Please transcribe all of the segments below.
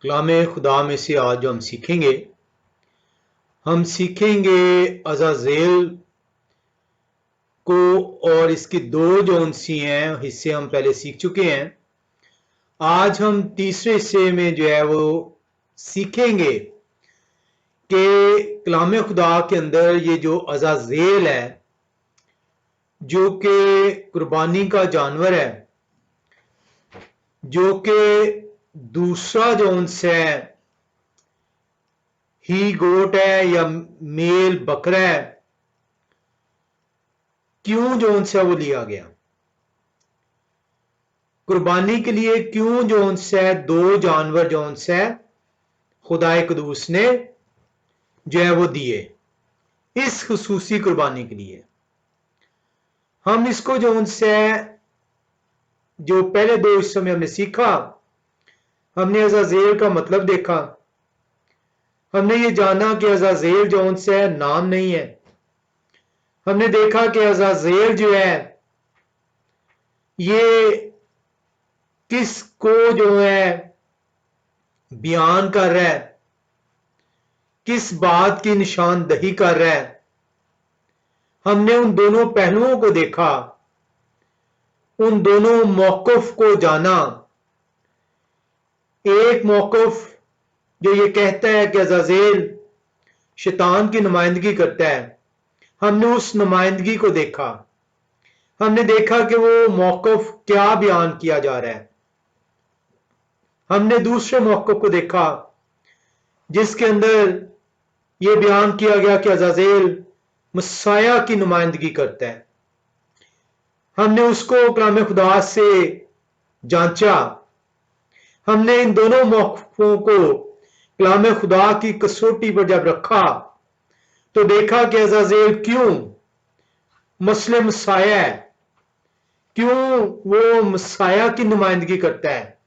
कलाम खुदा में से आज जो हम सीखेंगे अज़ाज़ेल को, और इसकी दो जो सी हैं हिस्से हम पहले सीख चुके हैं। आज हम तीसरे हिस्से में जो है वो सीखेंगे कि कलाम खुदा के अंदर ये जो अज़ाज़ेल है, जो कि कुर्बानी का जानवर है, जो कि दूसरा जो है ही गोट है या मेल बकरा है, क्यों जो है वो लिया गया कुर्बानी के लिए? क्यों जो है दो जानवर जो है खुदाए कदूस ने जो है वो दिए इस खुसूसी कुर्बानी के लिए? हम इसको जो है जो पहले दो हिस्सों में हमने सीखा, हमने अज़ाज़ेल का मतलब देखा, हमने ये जाना कि अज़ाज़ेल जो है नाम नहीं है। हमने देखा कि अज़ाज़ेल जो है ये किसको जो है बयान कर रहा है, किस बात की निशानदही कर रहा है। हमने उन दोनों पहलुओं को देखा, उन दोनों मौक़िफ़ को जाना। एक मौक़िफ़ जो ये कहता है कि अज़ाज़ेल शैतान की नुमाइंदगी करता है, हमने उस नुमाइंदगी को देखा। हमने देखा कि वो मौक़िफ़ क्या बयान किया जा रहा है। हमने दूसरे मौक़िफ़ को देखा जिसके अंदर ये बयान किया गया कि अज़ाज़ेल मसाया की नुमाइंदगी करता है। हमने उसको कलाम खुदा से जांचा। हमने इन दोनों मौक़िफ़ों को कलाम खुदा की कसौटी पर जब रखा तो देखा कि अज़ाज़ेल क्यों मसले मसाया है, क्यों वो मसाया की नुमाइंदगी करता है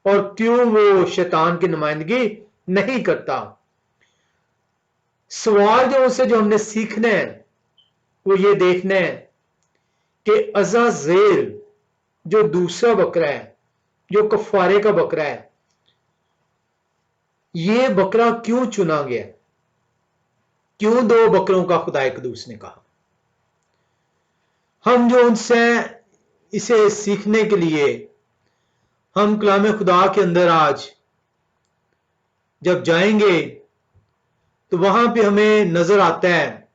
और क्यों वो शैतान की नुमाइंदगी नहीं करता। सवाल जो हमने सीखना है वो ये देखना है कि अज़ाज़ेल जो दूसरा बकरा है, जो कफारे का बकरा है, ये बकरा क्यों चुना गया? क्यों दो बकरों का खुदा कदूस ने कहा? हम जो उनसे इसे सीखने के लिए हम कलाम खुदा के अंदर आज जब जाएंगे तो वहां पे हमें नजर आता है,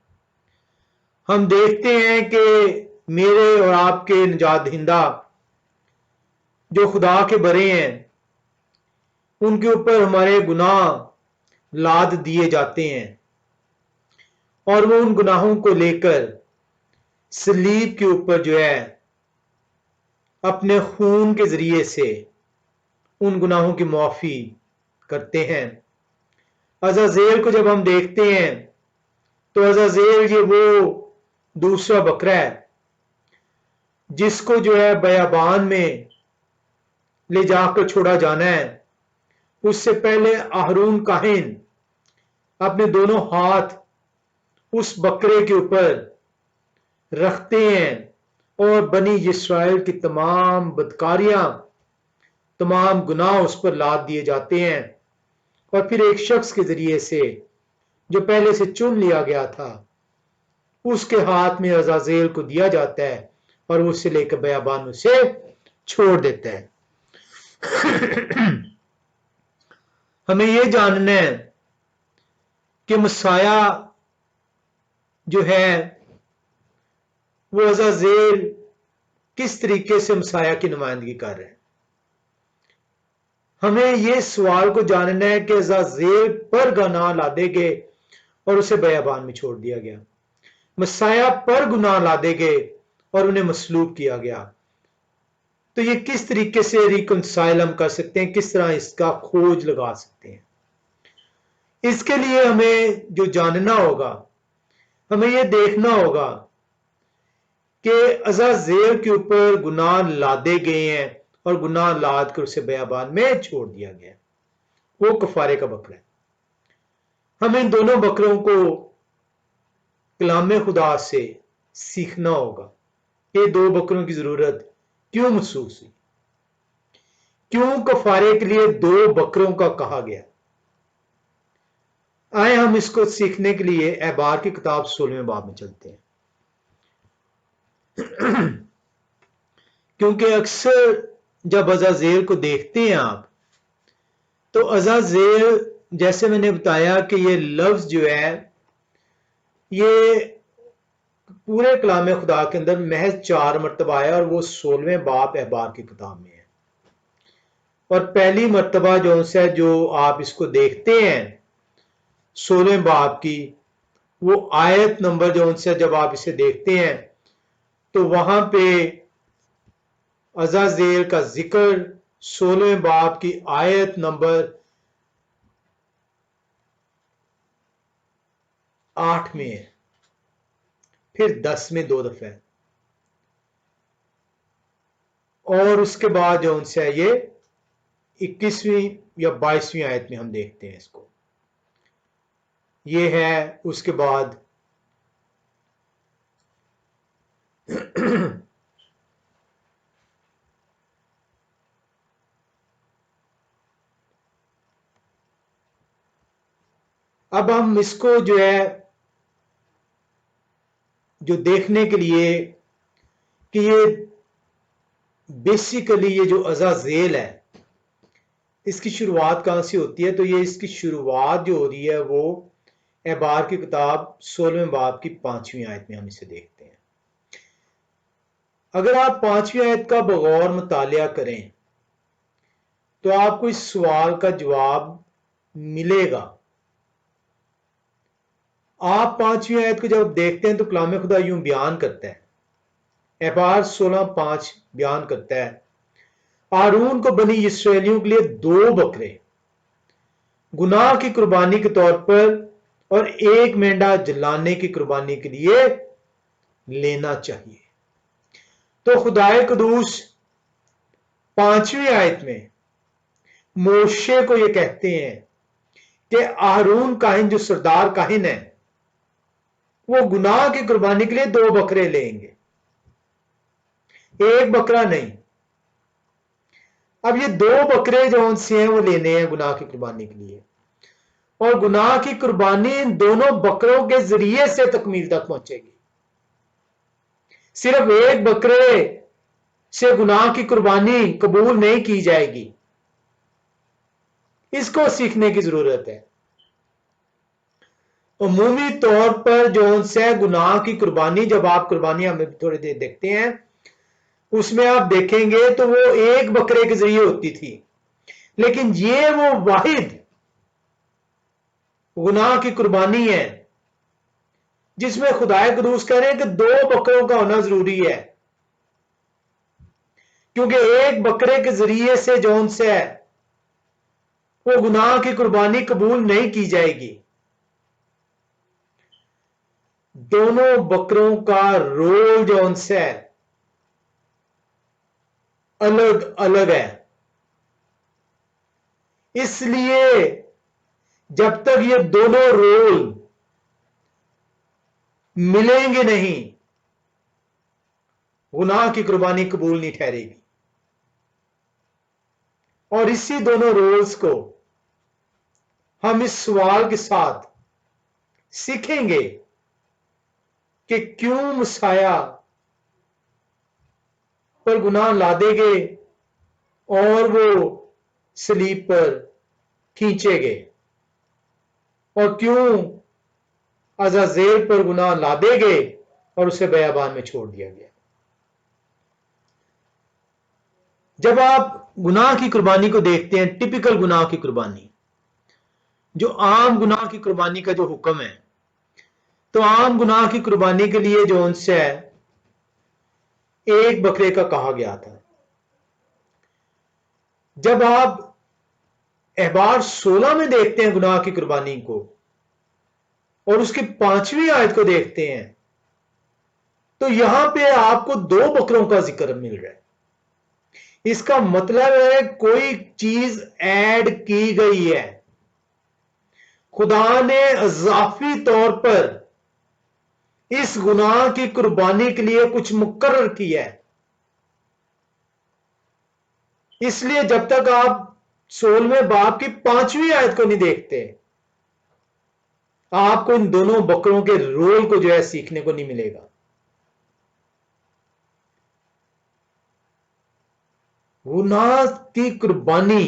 हम देखते हैं कि मेरे और आपके निजात दहिंदा जो खुदा के बरे हैं, उनके ऊपर हमारे गुनाह लाद दिए जाते हैं और वो उन गुनाहों को लेकर सलीब के ऊपर जो है अपने खून के जरिए से उन गुनाहों की माफी करते हैं। अज़ाज़ेल को जब हम देखते हैं तो अज़ाज़ेल ये वो दूसरा बकरा है जिसको जो है बयाबान में ले जाकर छोड़ा जाना है। उससे पहले आहरून काहिन अपने दोनों हाथ उस बकरे के ऊपर रखते हैं और बनी इस्राएल की तमाम बदकारियां, तमाम गुनाह उस पर लाद दिए जाते हैं और फिर एक शख्स के जरिए से जो पहले से चुन लिया गया था उसके हाथ में अज़ाज़ेल को दिया जाता है और वो उसे लेकर बयाबान में से छोड़ देता है। हमें यह जानना है कि मसाया जो है वो अज़ाज़ेल किस तरीके से मसाया की नुमाइंदगी कर रहे हैं। हमें यह सवाल को जानना है कि अज़ाज़ेल पर गुनाह लादे गए और उसे बयाबान में छोड़ दिया गया, मसाया पर गुनाह लादे गए और उन्हें मसलूब किया गया। तो ये किस तरीके से रिकंसाइल हम कर सकते हैं, किस तरह इसका खोज लगा सकते हैं? इसके लिए हमें जो जानना होगा, हमें यह देखना होगा कि अज़ाज़ेल के ऊपर गुनाह लादे गए हैं और गुनाह लाद कर उसे बयाबान में छोड़ दिया गया। वो कफारे का बकरा है। हमें इन दोनों बकरों को कलाम खुदा से सीखना होगा। ये दो बकरों की जरूरत क्यों महसूस हुई, क्यों कफारे के लिए 2 बकरों का कहा गया? आए हम इसको सीखने के लिए एहबार की किताब 16वें बाब में चलते हैं। क्योंकि अक्सर जब अज़ाज़ेल को देखते हैं आप, तो अज़ाज़ेल, जैसे मैंने बताया कि ये लफ्ज जो है ये पूरे कलाम खुदा के अंदर महज 4 मरतबा है और वो 16वें बाब एहबार की किताब में है। और पहली मरतबा जो है जो आप इसको देखते हैं 16वें बाब की, वो आयत नंबर जो उनसे जब आप इसे देखते हैं तो वहां पे अज़ाज़ेल का जिक्र 16वें बाब की आयत नंबर 8 में है, फिर 10 में 2 दफे है, और उसके बाद जो उनसे ये 21वीं या 22वीं आयत में हम देखते हैं इसको। ये है उसके बाद अब हम इसको जो है जो देखने के लिए कि ये बेसिकली ये जो अज़ाज़ेल है इसकी शुरुआत कहां से होती है, तो ये इसकी शुरुआत जो हो रही है वो एहबार की किताब 16वें बाब की 5वीं आयत में हम इसे देखते हैं। अगर आप 5वीं आयत का बगौर मुतालिया करें तो आपको इस सवाल का जवाब मिलेगा। आप 5वीं आयत को जब देखते हैं तो कलाम खुदा यूं बयान करता है, एहबार 16:5 बयान करता है, हारून को बनी इसराइलियों के लिए 2 बकरे गुनाह की कुर्बानी के तौर पर और 1 मेंढा जलाने की कुर्बानी के लिए लेना चाहिए। तो खुदाए कदूस 5वीं आयत में मोशे को यह कहते हैं कि हारून काहिन जो सरदार काहिन है वो गुनाह की कुर्बानी के लिए 2 बकरे लेंगे, 1 बकरा नहीं। अब ये 2 बकरे जो उनसे हैं वो लेने हैं गुनाह की कुर्बानी के लिए, और गुनाह की कुर्बानी इन दोनों बकरों के जरिए से तकमील तक पहुंचेगी। सिर्फ 1 बकरे से गुनाह की कुर्बानी कबूल नहीं की जाएगी, इसको सीखने की जरूरत है। उमूमी तौर पर जो उनसे गुनाह की कुर्बानी, जब आप कुर्बानी हमें थोड़ी देर देखते हैं उसमें आप देखेंगे तो वो 1 बकरे के जरिए होती थी, लेकिन ये वो वाहिद गुनाह की कुर्बानी है जिसमें खुदाए कदूस कह रहे हैं कि 2 बकरों का होना जरूरी है, क्योंकि 1 बकरे के जरिए से जो उनसे है वो गुनाह की कुर्बानी कबूल नहीं की जाएगी। दोनों बकरों का रोल जो उनसे है अलग अलग है, इसलिए जब तक ये दोनों रोल मिलेंगे नहीं गुनाह की कुर्बानी कबूल नहीं ठहरेगी। और इसी दोनों रोल्स को हम इस सवाल के साथ सीखेंगे कि क्यों मुसाया पर गुनाह लादे गए और वो सलीब पर खींचे गए, और क्यों अज़ाज़ेल पर गुनाह लादे गए और उसे बयाबान में छोड़ दिया गया। जब आप गुनाह की कुर्बानी को देखते हैं, टिपिकल गुनाह की कुर्बानी, जो आम गुनाह की कुर्बानी का जो हुक्म है, तो आम गुनाह की कुर्बानी के लिए जो उनसे 1 बकरे का कहा गया था। जब आप एहबार 16 में देखते हैं गुनाह की कुर्बानी को और उसकी 5वीं आयत को देखते हैं तो यहां पे आपको 2 बकरों का जिक्र मिल रहा है। इसका मतलब है कोई चीज ऐड की गई है, खुदा ने इजाफी तौर पर इस गुनाह की कुर्बानी के लिए कुछ मुकर्रर किया है। इसलिए जब तक आप 16वें बाब की 5वीं आयत को नहीं देखते, आपको इन दोनों बकरों के रोल को जो है सीखने को नहीं मिलेगा। गुनाह की कुर्बानी,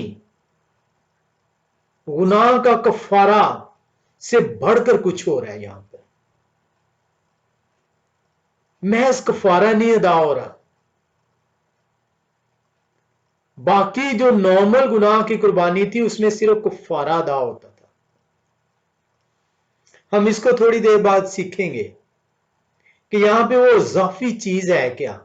गुनाह का कफारा से बढ़कर कुछ हो रहा है। यहां पर महज कफारा नहीं अदा हो रहा, बाकी जो नॉर्मल गुनाह की कुर्बानी थी उसमें सिर्फ कफारा अदा होता था। हम इसको थोड़ी देर बाद सीखेंगे कि यहां पे वो इजाफी चीज है क्या।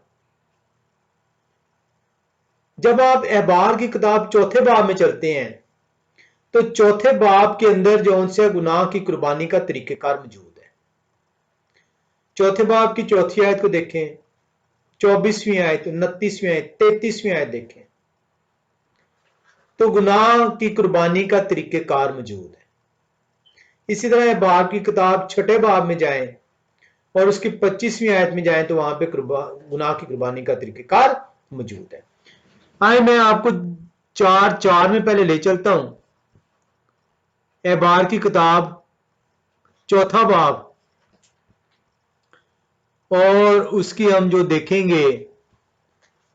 जब आप एहबार की किताब चौथे बाब में चलते हैं तो चौथे बाब के अंदर जो उनसे गुनाह की कुर्बानी का तरीकेकार मौजूद है। चौथे बाब की चौथी आयत को देखें, 24वीं आयत, 29वीं आयत, 33वीं आयत देखें तो गुनाह की कुर्बानी का तरीकेकार मौजूद है। इसी तरह बाब की किताब छठे बाब में जाएं और उसकी 25वीं आयत में जाएं तो वहां पे गुनाह की कुर्बानी का तरीकेकार मौजूद है। आए मैं आपको 4:4 में पहले ले चलता हूं। एहबार की किताब चौथा बाब और उसकी हम जो देखेंगे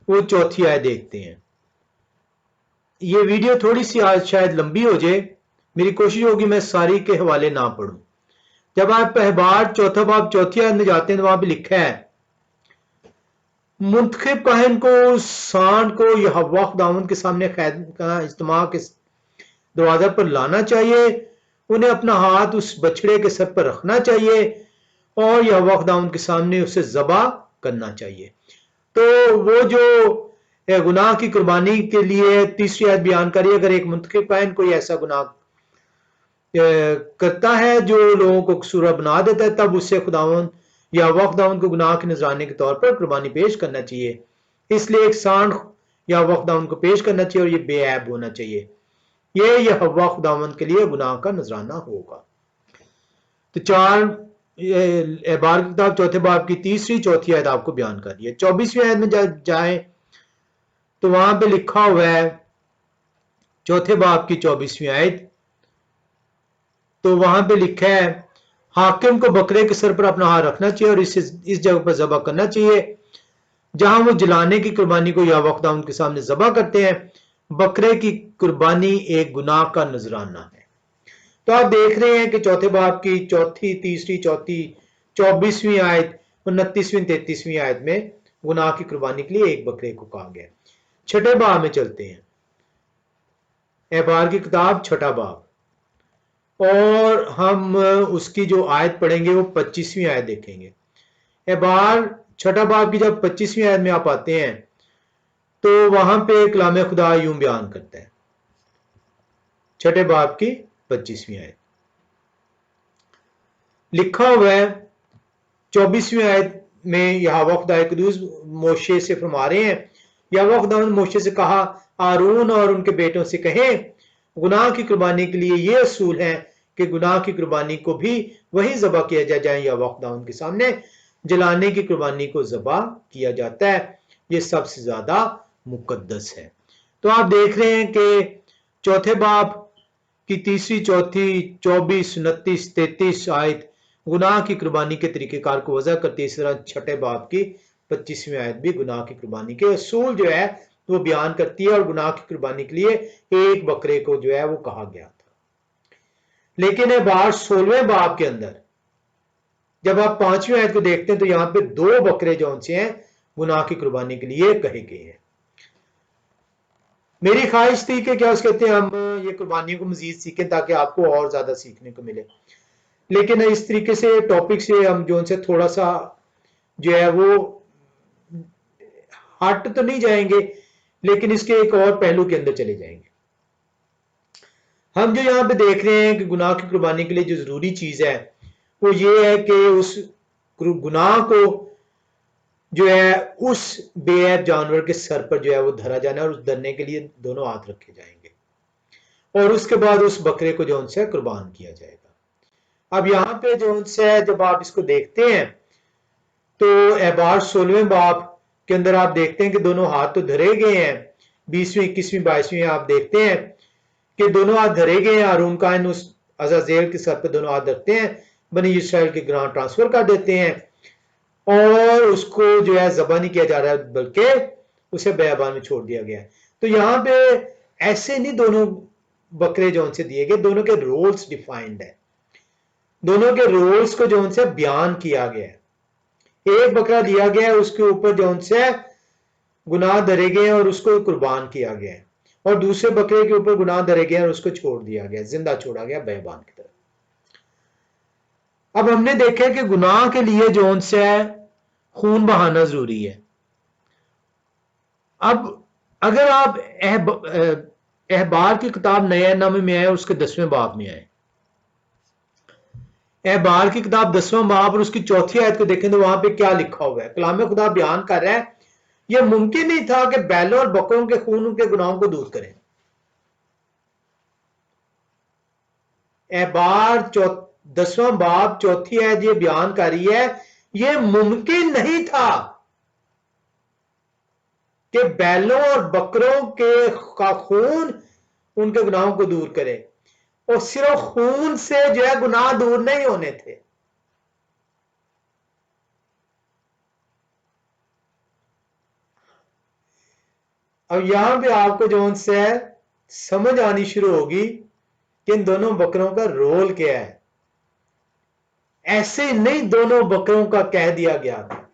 वो चौथी आयत देखते हैं। ये वीडियो थोड़ी सी आज शायद लंबी हो जाए, मेरी कोशिश होगी मैं सारी के हवाले ना पढ़ूं। जब आप एहबार चौथा बाब चौथी आयत में जाते हैं तो वहां पे लिखा है, मुंतखब काहिन को सांड को यहोवा खुदावंद के सामने खैर का इज्तिमा के दरवाजा पर लाना चाहिए, उन्हें अपना हाथ उस बछड़े के सर पर रखना चाहिए और यहोवा खुदावंद के सामने उसे ज़बा करना चाहिए। तो वो जो गुनाह की कुर्बानी के लिए तीसरी आयत बयान करी, अगर एक मुंतखब काहिन कोई ऐसा गुनाह करता है जो लोगों को कसूरा बना देता है, तब उससे खुदावंद यहोवा खुदावंद को गुनाह के नजराने के तौर पर कुर्बानी पेश करना चाहिए। इसलिए एक सांड यहोवा खुदावंद को पेश करना चाहिए और ये बेऐब होना चाहिए। ये यहोवा खुदावंद के लिए गुनाह का नजराना होगा। तो एहबार की किताब चौथे बाब की तीसरी चौथी आयत आपको बयान कर रही है। 24वीं आयत में जाए तो वहां पे लिखा हुआ है, चौथे बाब की 24वीं आयत, तो वहां पे लिखा है, हाकिम को बकरे के सर पर अपना हाथ रखना चाहिए और इस जगह पर ज़बह करना चाहिए जहां वो जलाने की कुर्बानी को यहोवा खुदावंद के सामने ज़बह करते हैं। बकरे की कुर्बानी एक गुनाह का नजराना है। तो आप देख रहे हैं कि चौथे बाब की चौथी, तीसरी, चौथी, 24वीं आयत, 29वीं, 33वीं आयत में गुनाह की कुर्बानी के लिए एक बकरे को कहा गया। छठे बाब में चलते हैं, एहबार की किताब छठा बाब, और हम उसकी जो आयत पढ़ेंगे वो 25वीं आयत देखेंगे। एहबार छठा बाब की जब 25वीं आयत में आप आते हैं तो वहां पे कलाम खुदा यूं बयान करता है, छठे बाब की 25वीं आयत लिखा हुआ है। 24वीं आयत में यहोवा खुदा कुद्दूस मोशे से फरमा रहे हैं, यहोवा खुदा ने मोशे से कहा, आरून और उनके बेटों से कहें, गुनाह की कुर्बानी के लिए ये असूल है कि गुनाह की कुर्बानी को भी वही ज़बह किया जाए यहोवा खुदा के सामने जलाने की कुर्बानी को ज़बह किया जाता है, ये सबसे ज्यादा मुकद्दस है। तो आप देख रहे हैं कि चौथे बाब की तीसरी, चौथी, 24, 29, 33 आयत गुनाह की कुर्बानी के तरीकेकार को वजह करती है। इस तरह छठे बाब की 25वीं आयत भी गुनाह की कुर्बानी के असूल जो है वो बयान करती है और गुनाह की कुर्बानी के लिए एक बकरे को जो है वो कहा गया था। लेकिन एहबार 16वें बाब के अंदर जब आप 5वीं आयत को देखते हैं तो यहां पे 2 बकरे जो उनसे हैं गुनाह की कुर्बानी के लिए कहे गए हैं। मेरी ख्वाहिश थी कि क्या कहते हैं, हम ये कुर्बानियों को मजीद सीखें ताकि आपको और ज्यादा सीखने को मिले, लेकिन इस तरीके से टॉपिक से हम जो उनसे थोड़ा सा जो है वो हट तो नहीं जाएंगे, लेकिन इसके एक और पहलू के अंदर चले जाएंगे। हम जो यहाँ पे देख रहे हैं कि गुनाह की कुर्बानी के लिए जो जरूरी चीज है वो ये है कि उस गुनाह को जो है उस बेऐब जानवर के सर पर जो है वो धरा जाना है और उस धरने के लिए दोनों हाथ रखे जाएंगे और उसके बाद उस बकरे को जो उनसे कुर्बान किया जाएगा। अब यहाँ पे जो उनसे जब आप इसको देखते हैं तो एहबार 16वें बाब के अंदर आप देखते हैं कि दोनों हाथ तो धरे गए हैं, 20वीं 21वीं 22वीं आप देखते हैं कि दोनों हाथ धरे गए हैं। हारून काइन उस अज़ाज़ेल के सर पे दोनों हाथ धरते हैं, बनी इसराइल के ग्रां ट्रांसफर कर देते हैं और उसको जो है ज़बह नहीं किया जा रहा है, बल्कि उसे बेयाबान में छोड़ दिया गया है। तो यहाँ पे ऐसे नहीं दोनों बकरे जो उनसे दिए गए, दोनों के रोल्स डिफाइंड है, दोनों के रोल्स को जो उनसे बयान किया गया है। एक बकरा दिया गया है, उसके ऊपर जो उनसे गुनाह धरे गए हैं और उसको कुर्बान किया गया है, और दूसरे बकरे के ऊपर गुनाह धरे गए और उसको छोड़ दिया गया, जिंदा छोड़ा गया बेईमान की तरफ। अब हमने देखा कि गुनाह के लिए जो उनसे खून बहाना जरूरी है। अब अगर आप अहबार की किताब नया नामे में आए, उसके 10वें बाब में आए, अहबार की किताब 10वां बाब और उसकी 4थी आयत को देखें तो वहां पे क्या लिखा हुआ है। कलाम खुदा बयान कर रहा है यह मुमकिन नहीं था कि बैलों और बकरों के खून उनके गुनाहों को दूर करें। अहबार 10वां बाब 4थी आयत ये बयान कर रही है यह मुमकिन नहीं था कि बैलों और बकरों के का खून उनके गुनाहों को दूर करे, और सिर्फ खून से जो है गुनाह दूर नहीं होने थे। अब यहां पे आपको जो उनसे समझ आनी शुरू होगी कि इन दोनों बकरों का रोल क्या है। ऐसे नहीं दोनों बकरों का कह दिया गया था।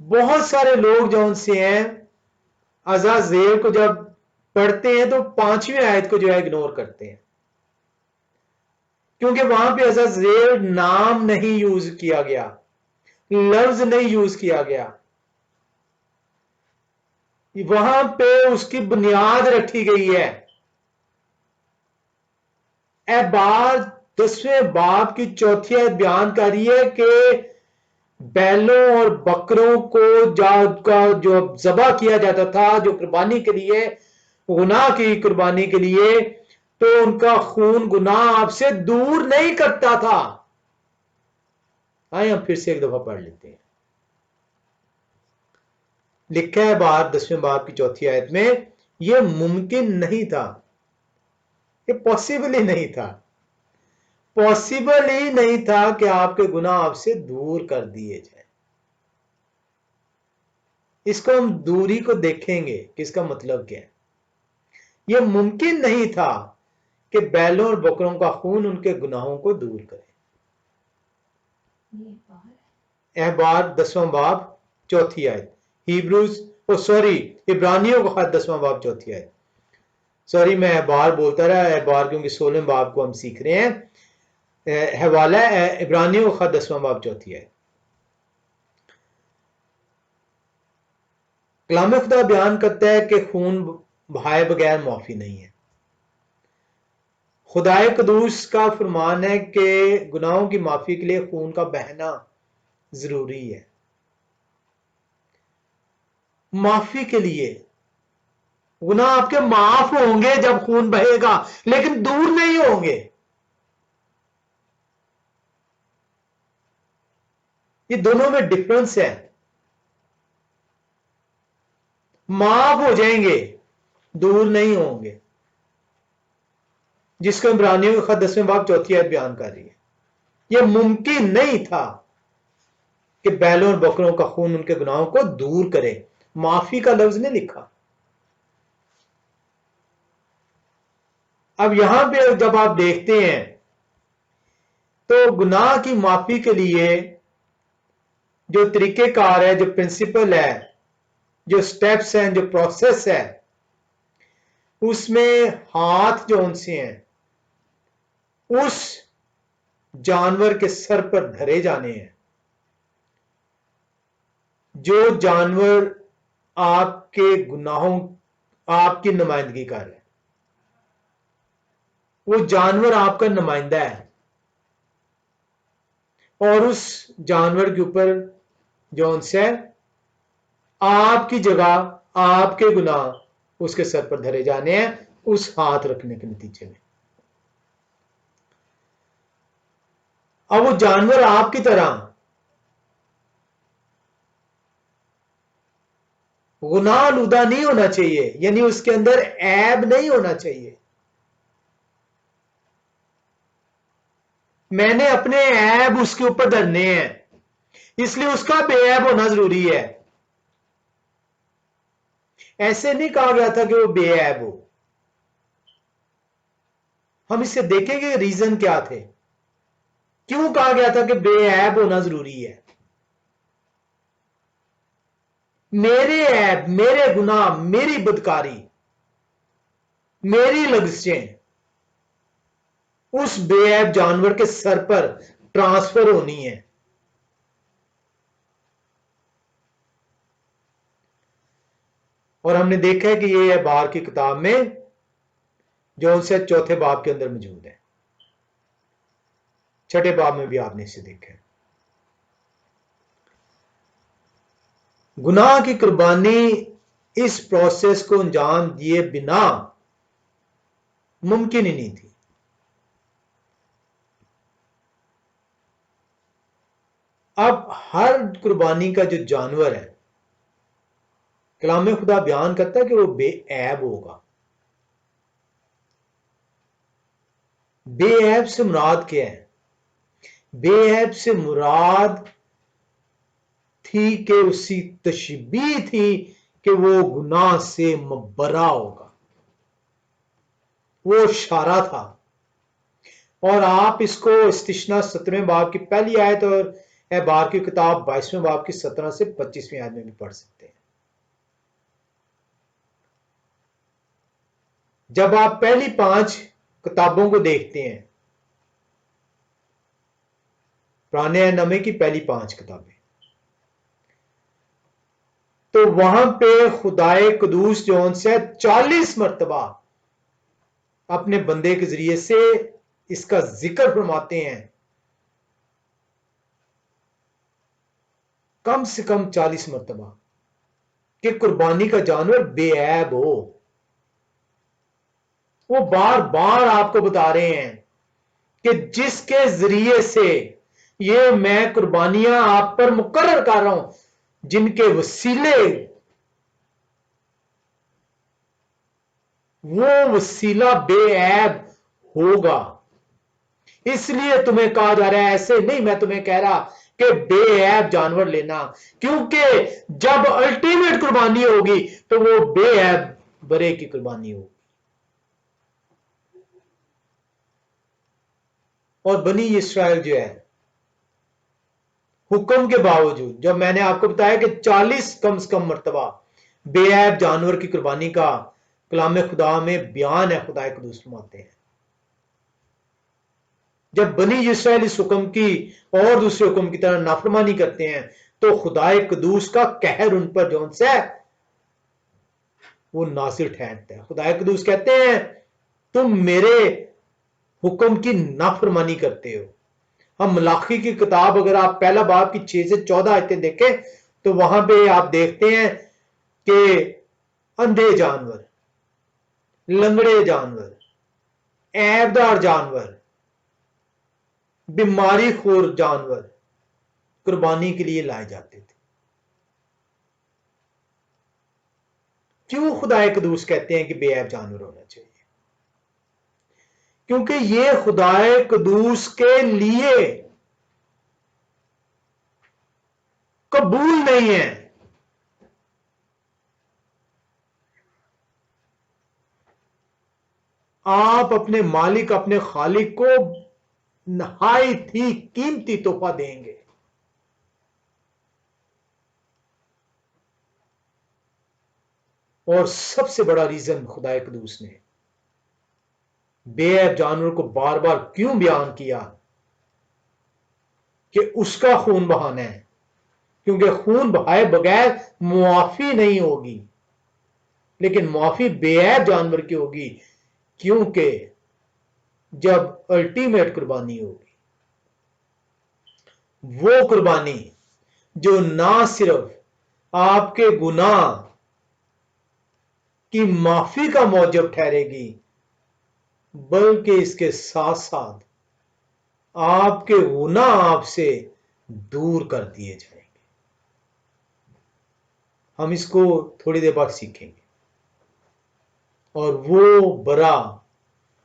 बहुत सारे लोग जो उनसे हैं अज़ाज़ेल को जब पढ़ते हैं तो 5वीं आयत को जो है इग्नोर करते हैं, क्योंकि वहां पे अज़ाज़ेल नाम नहीं यूज किया गया, लफ्ज नहीं यूज किया गया, वहां पे उसकी बुनियाद रखी गई है। अहबार 10वें बाब की 4थी आयत बयान कर रही है कि बैलों और बकरों को जो ज़बह किया जाता था, जो कुर्बानी के लिए, गुनाह की कुर्बानी के लिए, तो उनका खून गुनाह आपसे दूर नहीं करता था। आइए हम फिर से एक दफा पढ़ लेते हैं। लिखा है बाहर 10वें बाब की 4थी आयत में, यह मुमकिन नहीं था, ये पॉसिबल ही नहीं था, पॉसिबल ही नहीं था कि आपके गुनाह आपसे दूर कर दिए जाए। इसको हम दूरी को देखेंगे कि इसका मतलब क्या है। यह मुमकिन नहीं था कि बैलों और बकरों का खून उनके गुनाहों को दूर करे। अहबार 10वां बाब 4थी आयत, हिब्रूज इब्रानियों का खत 10वां बाब 4थी आयत। सॉरी, मैं अहबार बोलता रहा, अहबार क्योंकि 16वें बाब को हम सीख रहे हैं। हवाला इब्रानियों का खत 10वां बाब 4थी आयत। कलाम खुदा बयान करता है कि खून बहाए बगैर माफी नहीं है। खुदाए कदूस का फरमान है कि गुनाहों की माफी के लिए खून का बहना जरूरी है। माफी के लिए गुनाह आपके माफ होंगे जब खून बहेगा, लेकिन दूर नहीं होंगे। ये दोनों में डिफरेंस है। माफ हो जाएंगे, दूर नहीं होंगे, जिसको इब्रानियों का खत 10वें बाब 4थी आयत बयान कर रही है। यह मुमकिन नहीं था कि बैलों और बकरों का खून उनके गुनाहों को दूर करे। माफी का लफ्ज नहीं लिखा। अब यहां पे जब आप देखते हैं तो गुनाह की माफी के लिए जो तरीकेकार है, जो प्रिंसिपल है, जो स्टेप्स हैं, जो प्रोसेस है, उसमें हाथ जो उनसे हैं उस जानवर के सर पर धरे जाने हैं। जो जानवर आपके गुनाहों, आपकी नुमाइंदगी कर रहे हैं, वो जानवर आपका नुमाइंदा है, और उस जानवर के ऊपर जो उनसे आपकी जगह आपके गुनाह उसके सर पर धरे जाने हैं, उस हाथ रखने के नतीजे में। अब वो जानवर आपकी तरह गुनाह आलूदा नहीं होना चाहिए, यानी उसके अंदर ऐब नहीं होना चाहिए। मैंने अपने ऐब उसके ऊपर धरने हैं, इसलिए उसका बेऐब होना जरूरी है। ऐसे नहीं कहा गया था कि वो बेऐब हो। हम इससे देखेंगे रीजन क्या थे, क्यों कहा गया था कि बेऐब होना जरूरी है। मेरे ऐब, मेरे गुनाह, मेरी बदकारी, मेरी लग़ज़िशें उस बेऐब जानवर के सर पर ट्रांसफर होनी है। और हमने देखा है कि ये बार की किताब में जो उनसे चौथे बाब के अंदर मौजूद है, छठे बाब में भी आपने इसे देखा है। गुनाह की कुर्बानी इस प्रोसेस को अंजाम दिए बिना मुमकिन ही नहीं थी। अब हर कुर्बानी का जो जानवर है, कलाम खुदा बयान करता है कि वो बेऐब होगा। बेऐब से मुराद क्या है? बेऐब से मुराद थी कि उसकी तशबीह थी कि वो गुनाह से मबरा होगा, वो इशारा था। और आप इसको इस्तिश्ना 17वें बाब की पहली आयत और एबार की किताब 22वें बाब की 17 से 25वीं आयत में भी पढ़ सकते हैं। जब आप पहली 5 किताबों को देखते हैं, पुराने नामे की पहली 5 किताबें, तो वहां पे खुदाए कुदूस जो से 40 मरतबा अपने बंदे के जरिए से इसका जिक्र फरमाते हैं, कम से कम 40 मरतबा, कि कुर्बानी का जानवर बेऐब हो। वो बार बार आपको बता रहे हैं कि जिसके जरिए से ये मैं कुर्बानियां आप पर मुकर्रर कर रहा हूं, जिनके वसीले, वो वसीला बेऐब होगा। इसलिए तुम्हें कहा जा रहा है, ऐसे नहीं मैं तुम्हें कह रहा कि बेऐब जानवर लेना, क्योंकि जब अल्टीमेट कुर्बानी होगी तो वो बेऐब बरे की कुर्बानी होगी। और बनी इस्राइल जो है, हुक्म के बावजूद, जब मैंने आपको बताया कि 40 कम से कम मरतबा बेऐब जानवर की कुर्बानी का कलाम खुदा में बयान है, खुदा कुदूस फरमाते हैं, जब बनी इस्राइल इस हुक्म की और दूसरे हुक्म की तरह नाफरमानी करते हैं, तो खुदाए कदूस का कहर उन पर जो से वो नासिर ठहरता है। खुदाए कदूस कहते हैं तुम मेरे हुक्म की नाफरमानी करते हो। हम मलाखी की किताब अगर आप पहला बाब की 6 से 14 आयतें देखें, तो वहां पे आप देखते हैं कि अंधे जानवर, लंगड़े जानवर, ऐबदार जानवर, बीमारी खोर जानवर कुर्बानी के लिए लाए जाते थे। क्यों खुदाए कदूस कहते हैं कि बेऐब जानवर होना चाहिए? क्योंकि ये खुदाए कदूस के लिए कबूल नहीं है। आप अपने मालिक, अपने खालिक को नहायत ही कीमती तोहफा देंगे, और सबसे बड़ा रीजन खुदाए कदूस ने बेऐब जानवर को बार बार क्यों बयान किया कि उसका खून बहाना है, क्योंकि खून बहाए बगैर मुआफी नहीं होगी, लेकिन मुआफी बेऐब जानवर की होगी, क्योंकि जब अल्टीमेट कुर्बानी होगी, वो कुर्बानी जो ना सिर्फ आपके गुनाह की माफी का मौजब ठहरेगी, बल्कि इसके साथ साथ आपके गुनाह आपसे दूर कर दिए जाएंगे। हम इसको थोड़ी देर बाद सीखेंगे। और वो बरा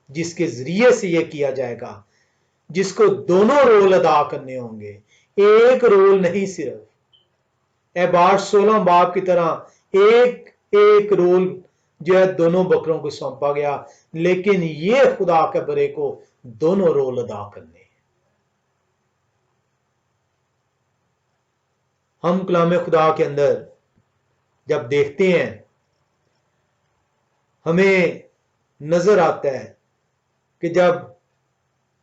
जिसके जरिए से यह किया जाएगा, जिसको दोनों रोल अदा करने होंगे, एक रोल नहीं, सिर्फ एबार 16 बाब की तरह एक एक रोल जो है दोनों बकरों को सौंपा गया, लेकिन ये खुदा के बरे को दोनों रोल अदा करने हैं। हम कलाम खुदा के अंदर जब देखते हैं, हमें नजर आता है कि जब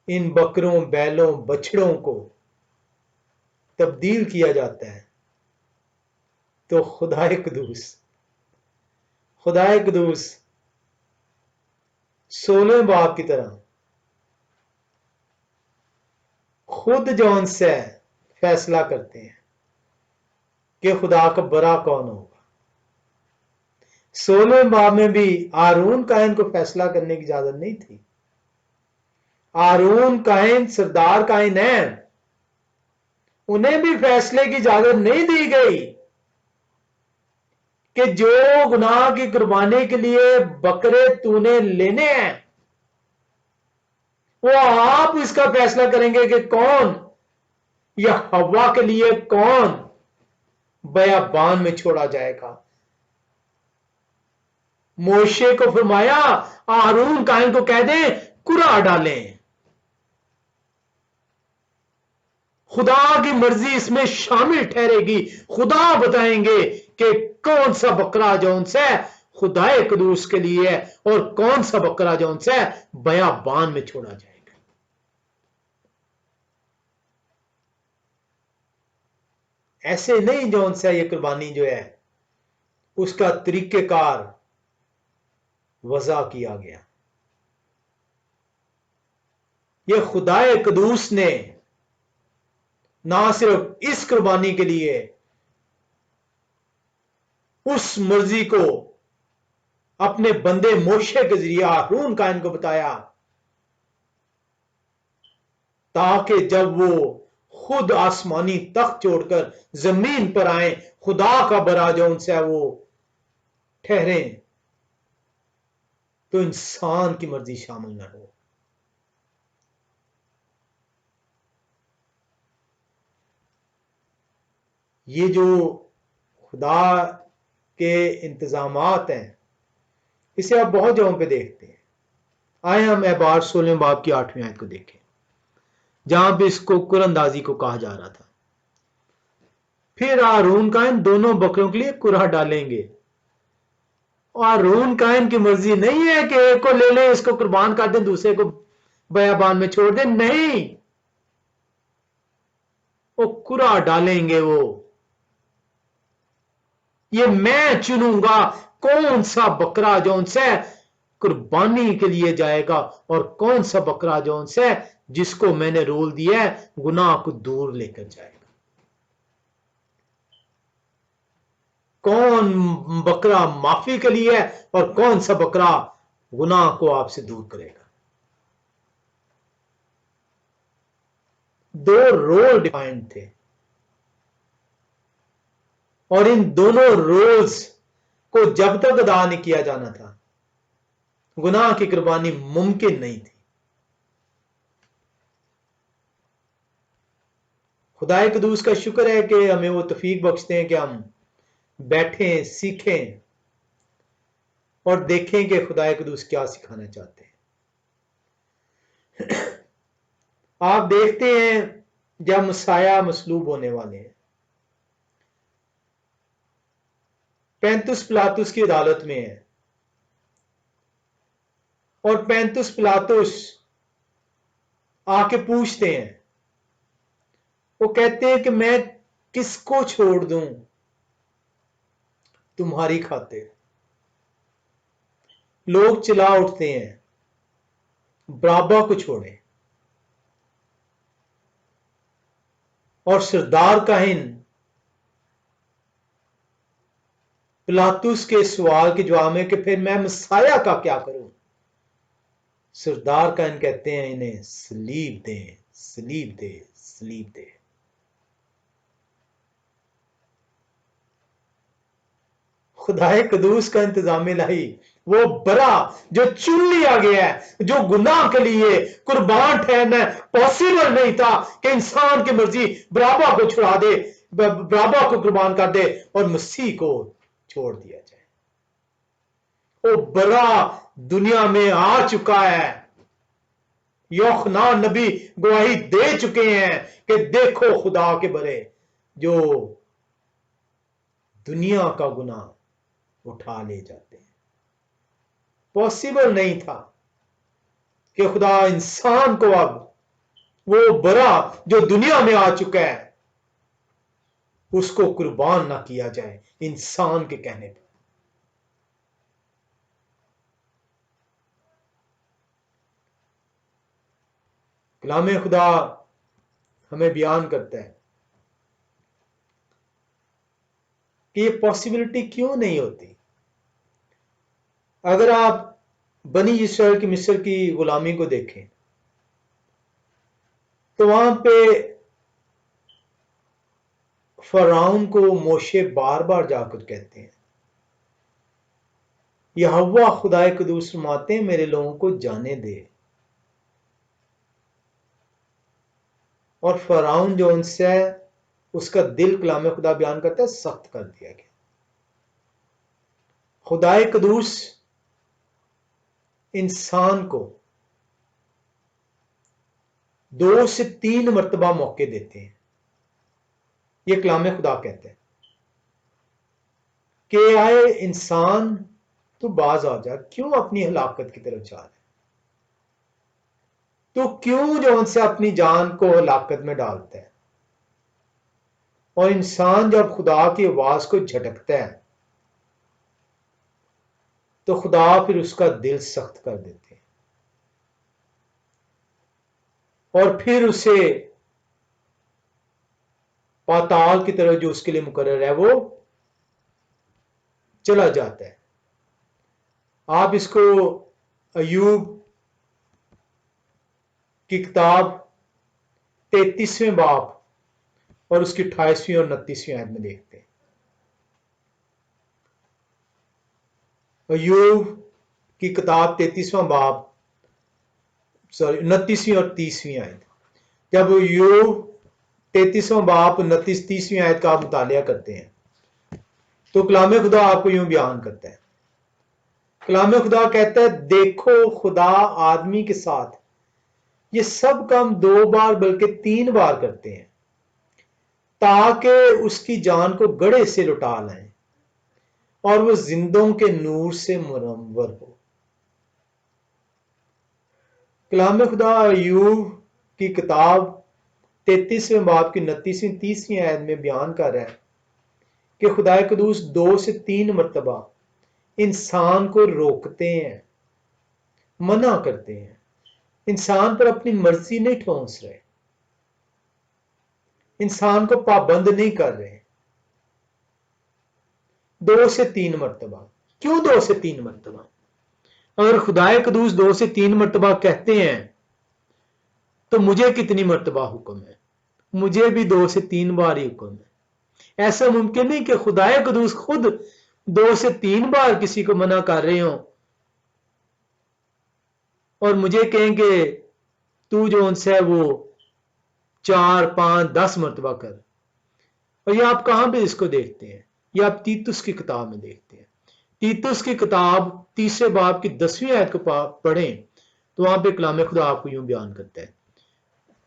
इन बकरों, बैलों, बछड़ों को तब्दील किया जाता है तो खुदाए कदूस 16 बाब की तरह खुद जौन से फैसला करते हैं कि खुदा का बरा कौन होगा। 16 बाब में भी आरून कायन को फैसला करने की इजाजत नहीं थी। आरून कायन सरदार कायन है, उन्हें भी फैसले की इजाजत नहीं दी गई कि जो गुनाह की कुर्बानी के लिए बकरे तूने लेने हैं, वो आप इसका फैसला करेंगे कि कौन, या हवा के लिए कौन बयाबान में छोड़ा जाएगा। मोशे को फरमाया आरून कायन को कह दे कुरा डालें। खुदा की मर्जी इसमें शामिल ठहरेगी। खुदा बताएंगे कि कौन सा बकरा जौन से खुदाए कदूस के लिए है और कौन सा बकरा जौन से बयाबान में छोड़ा जाएगा। ऐसे नहीं जौन सा ये कुर्बानी जो है उसका तरीकेकार वज़ा किया गया। ये खुदाए कदूस ने ना सिर्फ इस कुर्बानी के लिए उस मर्जी को अपने बंदे मोशे के जरिए हारून कायन को बताया, ताकि जब वो खुद आसमानी तख्त छोड़कर जमीन पर आए, खुदा का बरा जो उनसे है वो ठहरे, तो इंसान की मर्जी शामिल न हो। ये जो खुदा के इंतजामात हैं, इसे आप बहुत जगहों पे देखते हैं। आए हम एबार 16 बाब की 8वीं आयत को देखें, जहां पे इसको कुरअंदाजी को कहा जा रहा था। फिर हारून कायन दोनों बकरों के लिए कुरा डालेंगे। हारून कायन की मर्जी नहीं है कि एक को ले लें, इसको कुर्बान कर दें, दूसरे को बयाबान में छोड़ दें। नहीं, वो कुरा डालेंगे। वो ये मैं चुनूंगा कौन सा बकरा जो उनसे कुर्बानी के लिए जाएगा और कौन सा बकरा जो उनसे जिसको मैंने रोल दिया है गुनाह को दूर लेकर जाएगा। कौन बकरा माफी के लिए है और कौन सा बकरा गुनाह को आपसे दूर करेगा। दो रोल डिफाइंड थे और इन दोनों रोल्स को जब तक अदा नहीं किया जाना था, गुनाह की कुर्बानी मुमकिन नहीं थी। खुदाए कदूस का शुक्र है कि हमें वो तौफीक बख्शते हैं कि हम बैठें, सीखें और देखें कि खुदाए कदूस क्या सिखाना चाहते हैं। आप देखते हैं जब मसाया मसलूब होने वाले हैं, 35 पिलातुस की अदालत में है और 35 पिलातुस आके पूछते हैं, वो कहते हैं कि मैं किसको छोड़ दूं तुम्हारी खातिर। लोग चिल्ला उठते हैं बराबा को छोड़े, और सरदार काहिन पिलातुस के सवाल के जवाब में कि फिर मैं मसाया का क्या करूं, सरदार काहिन कहते हैं इन्हें सलीब दे, सलीब दे, सलीब दे। खुदाए कदूस का इंतजाम इलाही, वो बरा जो चुन लिया गया है, जो गुनाह के लिए कुर्बान ठहरना पॉसिबल नहीं था कि इंसान की मर्जी बराबा को छुड़ा दे, बराबा को कुर्बान कर दे और मसीह को छोड़ दिया जाए। वो बरा दुनिया में आ चुका है। यूहन्ना नबी गवाही दे चुके हैं कि देखो खुदा के बरे जो दुनिया का गुनाह उठा ले जाते हैं। पॉसिबल नहीं था कि खुदा इंसान को अब वो बरा जो दुनिया में आ चुका है उसको कुर्बान ना किया जाए इंसान के कहने पर। कलाम खुदा हमें बयान करता है कि ये पॉसिबिलिटी क्यों नहीं होती। अगर आप बनी इस्राएल की मिस्र की गुलामी को देखें तो वहां पे फराउन को मोशे बार बार जाकर कहते हैं, यहोवा खुदाए कदूस फरमाते हैं मेरे लोगों को जाने दे। और फराउन जो उनसे उसका दिल कलाम खुदा बयान करता है सख्त कर दिया गया। खुदाए कदूस इंसान को 2 से 3 मर्तबा मौके देते हैं। ये कलाम खुदा कहते हैं कि आए इंसान तू बाज आ जा, क्यों अपनी हलाकत की तरफ जा रहा है, तो क्यों जो उनसे अपनी जान को हलाकत में डालता है। और इंसान जब खुदा की आवाज को झटकता है तो खुदा फिर उसका दिल सख्त कर देते हैं और फिर उसे पाताल की तरफ जो उसके लिए मुकर्रर है वो चला जाता है। आप इसको अयूब की किताब 33वें बाब और उसकी 28वीं और 29वीं आयत में देखते हैं। अयूब की किताब 33वां बाब 29वीं और 30वीं आयत। जब अयूब 33वां बाब 29 30वीं आयत का आप मुतालिया करते हैं तो कलाम खुदा आपको यूं बयान करता है। कलाम खुदा कहता है, देखो खुदा आदमी के साथ ये सब काम 2 बार बल्कि 3 बार करते हैं ताकि उसकी जान को गड़े से लुटा लाएं और वो जिंदों के नूर से मुनव्वर हो। कलाम खुदा अयूब की किताब 33वें बाब की 29वीं 30वीं आयत में बयान कर रहा है कि खुदाए कदूस 2 से 3 मरतबा इंसान को रोकते हैं, मना करते हैं, इंसान पर अपनी मर्जी नहीं ठोंस रहे, इंसान को पाबंद नहीं कर रहे। 2 से 3 मरतबा। क्यों 2 से 3 मरतबा? अगर खुदाए कदूस 2 से 3 मरतबा कहते हैं तो मुझे कितनी मरतबा हुक्म है? मुझे भी 2 से 3 बार ही हुक्म है। ऐसा मुमकिन नहीं कि खुदाए कदूस खुद 2 से 3 बार किसी को मना कर रहे हो और मुझे कहेंगे तू जो उनसे है वो 4 5 10 मरतबा कर। और ये आप कहां पे इसको देखते हैं? ये आप तीतुस की किताब में देखते हैं। तीतुस की किताब 3 बाब की 10वीं आयत को पढ़ें तो वहां पे कलाम खुदा आपको यूं बयान करता है।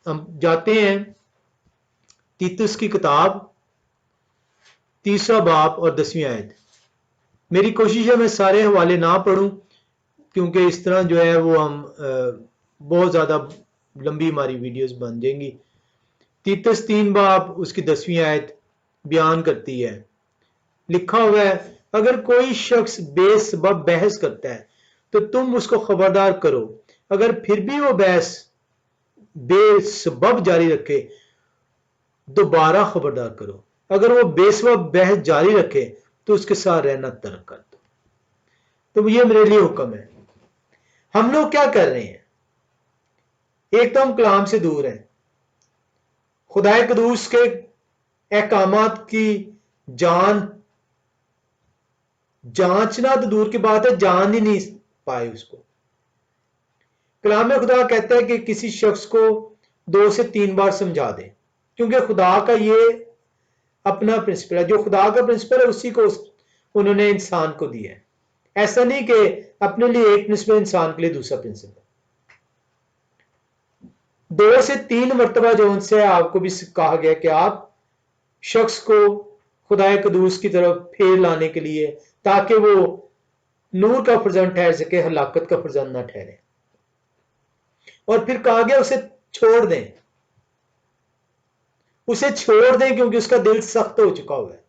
हम जाते हैं तीतुस की किताब 3 बाब और 10वीं आयत। मेरी कोशिश है मैं सारे हवाले ना पढ़ूं क्योंकि इस तरह जो है वो हम बहुत ज्यादा लंबी हमारी वीडियोस बन जाएंगी। तीतुस 3 बाब उसकी 10वीं आयत बयान करती है, लिखा हुआ है, अगर कोई शख्स बेसबब बहस करता है तो तुम उसको खबरदार करो, अगर फिर भी वो बहस बेसबब जारी रखे दोबारा खबरदार करो, अगर वो बेसबब बहस जारी रखे तो उसके साथ रहना तर्क कर दो। तो ये मेरे लिए हुक्म है। हम लोग क्या कर रहे हैं? एक तो हम कलाम से दूर हैं, खुदाए कदूस के अहकामात की जान जांचना तो दूर की बात है, जान ही नहीं पाए उसको। कलाम खुदा कहता है कि किसी शख्स को 2 से 3 बार समझा दे, क्योंकि खुदा का ये अपना प्रिंसिपल है। जो खुदा का प्रिंसिपल है उसी को उन्होंने इंसान को दिया है। ऐसा नहीं कि अपने लिए एक प्रिंसिपल, इंसान के लिए दूसरा प्रिंसिपल। 2 से 3 मरतबा जो उनसे आपको भी कहा गया कि आप शख्स को खुदाए कदूस की तरफ फेर लाने के लिए, ताकि वो नूर का फर्जंद ठहर सके, हलाकत का फर्जंद ना ठहरे। और फिर कहा गया उसे छोड़ दें, उसे छोड़ दें, क्योंकि उसका दिल सख्त हो चुका हुआ है।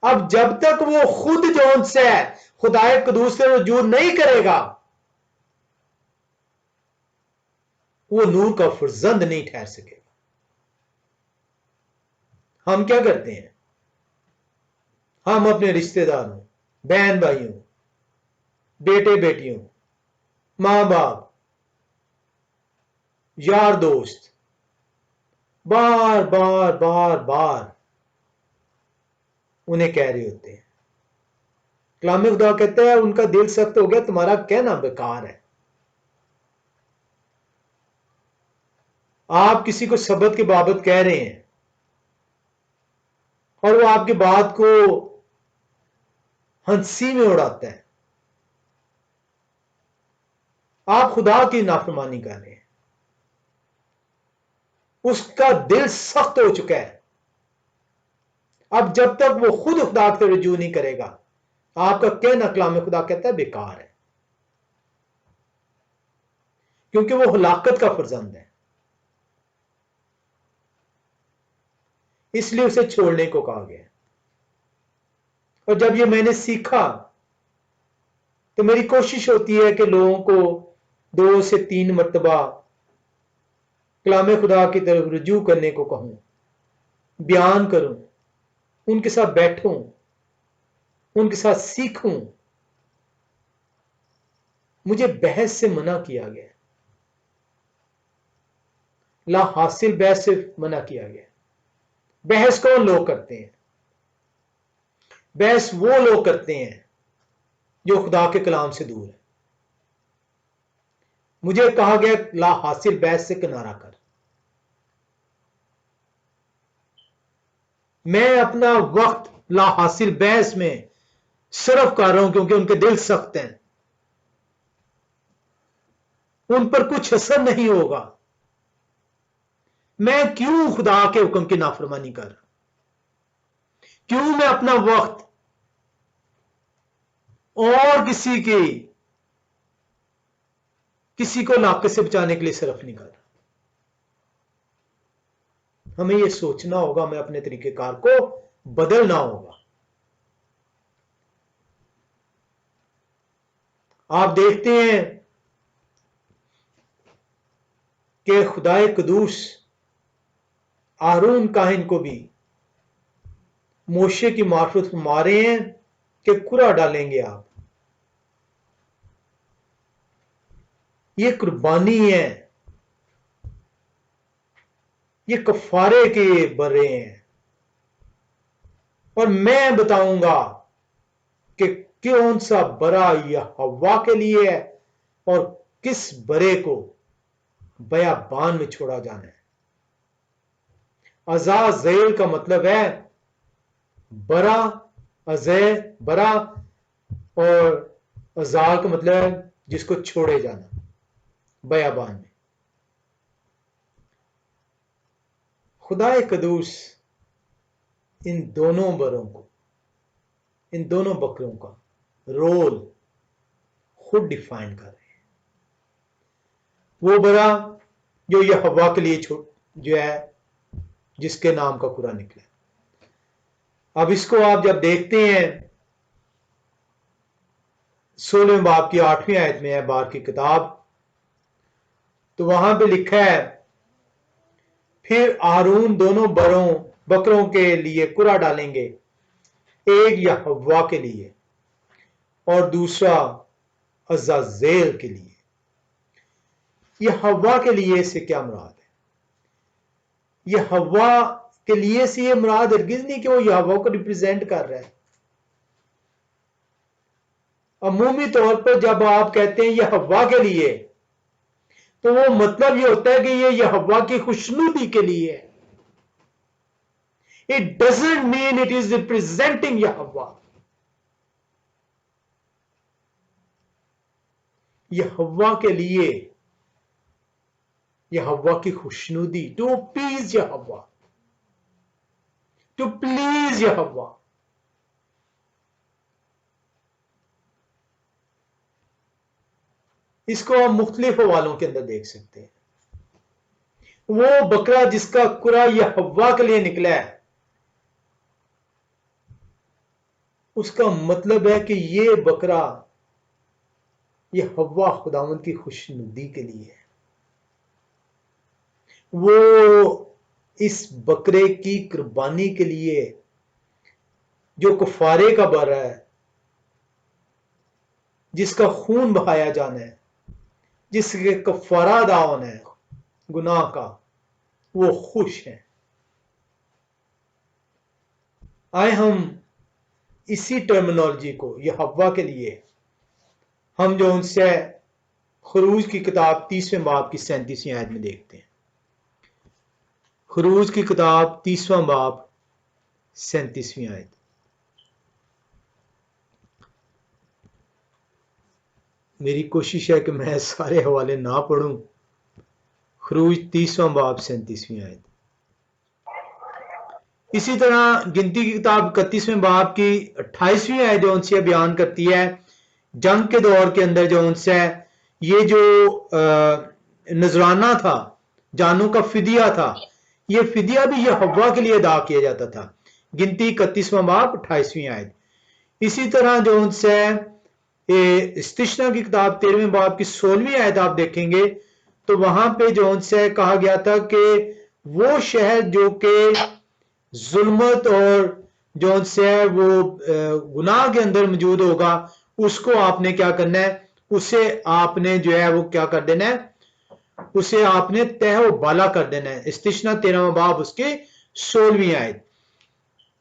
अब जब तक वो खुद जो से खुदाए कदूस से रुजू नहीं करेगा, वो नूर का फर्जंद नहीं ठहर सकेगा। हम क्या करते हैं? हम अपने रिश्तेदारों, बहन भाइयों, बेटे बेटियों, मां बाप, यार दोस्त, बार बार बार बार उन्हें कह रहे होते हैं। कलाम खुदा कहता है उनका दिल सख्त हो गया, तुम्हारा कहना बेकार है। आप किसी को शब्द की बाबत कह रहे हैं और वो आपकी बात को हंसी में उड़ाता है, आप खुदा की नाफरमानी कर रहे हैं, उसका दिल सख्त हो चुका है। अब जब तक वो खुद खुदा से रुजू नहीं करेगा, आपका कहना, कलाम खुदा कहता है, बेकार है, क्योंकि वो हलाकत का फर्जंद है। इसलिए उसे छोड़ने को कहा गया। और जब ये मैंने सीखा तो मेरी कोशिश होती है कि लोगों को 2 से 3 मरतबा कलाम खुदा की तरफ रुजू करने को कहूं, बयान करूं, उनके साथ बैठूं, उनके साथ सीखूं। मुझे बहस से मना किया गया, ला हासिल बहस से मना किया गया। बहस कौन लोग करते हैं? बहस वो लोग करते हैं जो खुदा के कलाम से दूर है। मुझे कहा गया ला हासिल बहस से किनारा कर। मैं अपना वक्त ला हासिल बहस में सर्फ कर रहा हूं, क्योंकि उनके दिल सख्त हैं, उन पर कुछ असर नहीं होगा। मैं क्यों खुदा के हुक्म की नाफरमानी कर रहा? क्यों मैं अपना वक्त और किसी को लाके से बचाने के लिए सर्फ नहीं कर रहा? हमें यह सोचना होगा, हमें अपने तरीकेकार को बदलना होगा। आप देखते हैं कि खुदाए कदूस आरून काहिन को भी मोशे की मार्फत मारे हैं कि कुरा डालेंगे आप। ये कुर्बानी है, ये कफारे के बरे हैं, और मैं बताऊंगा कि कौन सा बरा यह हवा के लिए है और किस बरे को बयाबान में छोड़ा जाना है। अजाजेल का मतलब है बरा, अजय बरा, और अजाल का मतलब है जिसको छोड़े जाना, बयाबान में। खुदाए कदूस इन दोनों बरों को, इन दोनों बकरों का रोल खुद डिफाइन कर रहे हैं। वो बरा जो यह हवा के लिए जो है, जिसके नाम का कुरा निकला। अब इसको आप जब देखते हैं 16वें बाब की 8वीं आयत में है बार की किताब, तो वहां पे लिखा है, फिर आरून दोनों बकरों के लिए कुरा डालेंगे, एक यहोवा के लिए और दूसरा अजाजेल के लिए। यहोवा के लिए से क्या मुराद है? यहोवा के लिए से ये मुराद हरगिज नहीं कि वो यहोवा को रिप्रेजेंट कर रहा है। अमूमी तौर पर जब आप कहते हैं यह हव्वा के लिए, तो वो मतलब ये होता है कि ये हव्वा की खुशनुदी के लिए है। It doesn't mean it is representing यह हव्वा। यह हव्वा के लिए, यह हव्वा की खुशनुदी, टू प्लीज यह हव्वा, टू प्लीज यह हव्वा। इसको आप मुख्तलिफ हवालों के अंदर देख सकते हैं। वो बकरा जिसका कुरा यह हव्वा के लिए निकला है, उसका मतलब है कि ये बकरा, यह हव्वा खुदावंद की खुशनुदी के लिए है। वो इस बकरे की कुर्बानी के लिए जो कफारे का बर है, जिसका खून बहाया जाना है, जिसके कफारा अदा होना है गुनाह का, वो खुश है। आए हम इसी टर्मिनोलॉजी को, यह हव्वा के लिए, हम जो उनसे खरूज की किताब 30वें बाब की 37वीं आयत में देखते हैं। खरूज की किताब 30वां बाब 37वीं आयत। मेरी कोशिश है कि मैं सारे हवाले ना पढ़ूं। खरूज 30वां बाब 37वीं आयत। इसी तरह गिनती की किताब 31वें बाब की 28वीं आयत जो उनसे बयान करती है, जंग के दौर के अंदर जो उनसे ये जो नजराना था, जानों का फिदिया था, ये फिदिया भी यह हव्वा के लिए अदा किया जाता था। गिनती 31वां बाब 28वीं आयत। इसी तरह जो उनसे इस्तिश्ना की किताब 13वें बाब की 16वीं आयत आप देखेंगे, तो वहां पे जो उनसे कहा गया था कि वो शहर जो कि जुल्मत और जो उनसे वो गुनाह के अंदर मौजूद होगा, उसको आपने क्या करना है, उसे आपने जो है वो क्या कर देना है, उसे आपने तह बाला कर देना है। इस्तिश्ना 13वां बाब उसकी 16वीं आयत।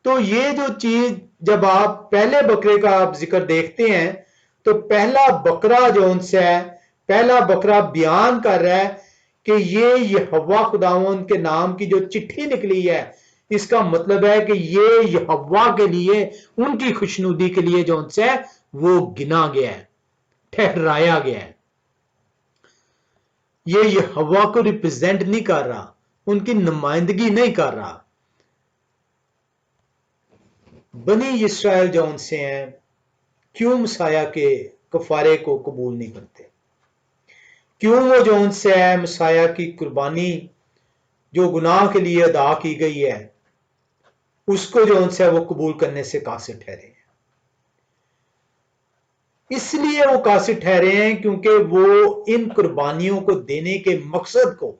तो ये जो चीज जब आप पहले बकरे का आप जिक्र देखते हैं, तो पहला बकरा जो उनसे है, पहला बकरा बयान कर रहा है कि ये हव्वा खुदावंद के नाम की जो चिट्ठी निकली है, इसका मतलब है कि ये हव्वा के लिए, उनकी खुशनुदी के लिए जो उनसे है वो गिना गया है, ठहराया गया है। ये हव्वा को रिप्रेजेंट नहीं कर रहा, उनकी नुमाइंदगी नहीं कर रहा। बनी इस्राएल जो उनसे हैं, क्यों मसाया के कफारे को कबूल नहीं करते? क्यों वो जो उनसे है मसाया की कुर्बानी जो गुनाह के लिए अदा की गई है, उसको जो उनसे है वो कबूल करने से कासिर ठहरे हैं? इसलिए वो कासिर ठहरे हैं क्योंकि वो इन कुर्बानियों को देने के मकसद को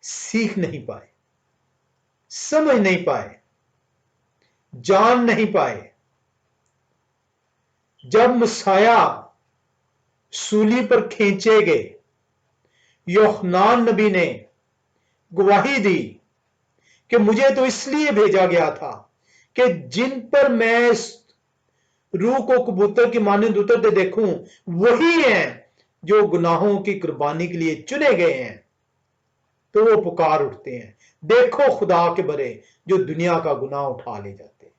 सीख नहीं पाए, समझ नहीं पाए, जान नहीं पाए। जब मसाया सूली पर खींचे गए, यूहन्ना नबी ने गवाही दी कि मुझे तो इसलिए भेजा गया था कि जिन पर मैं रूह को कबूतर की मानंद उतरते देखूं, वही हैं जो गुनाहों की कुर्बानी के लिए चुने गए हैं। तो वो पुकार उठते हैं, देखो खुदा के बरे जो दुनिया का गुनाह उठा ले जाते हैं।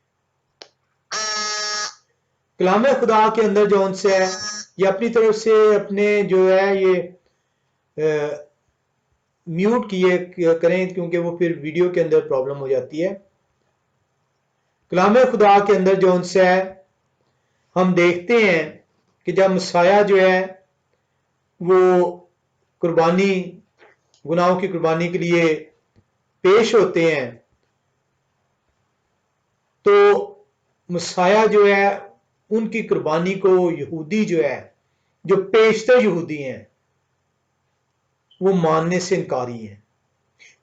कलाम खुदा के अंदर जो उनसे है, ये अपनी तरफ से अपने जो है ये म्यूट किए करें, क्योंकि वो फिर वीडियो के अंदर प्रॉब्लम हो जाती है। कलाम खुदा के अंदर जो उनसे है, हम देखते हैं कि जब मसाया जो है वो कुर्बानी, गुनाहों की कुर्बानी के लिए पेश होते हैं, तो मसाया जो है उनकी कुर्बानी को यहूदी जो है, जो पेशतर यहूदी हैं, वो मानने से इनकारी हैं।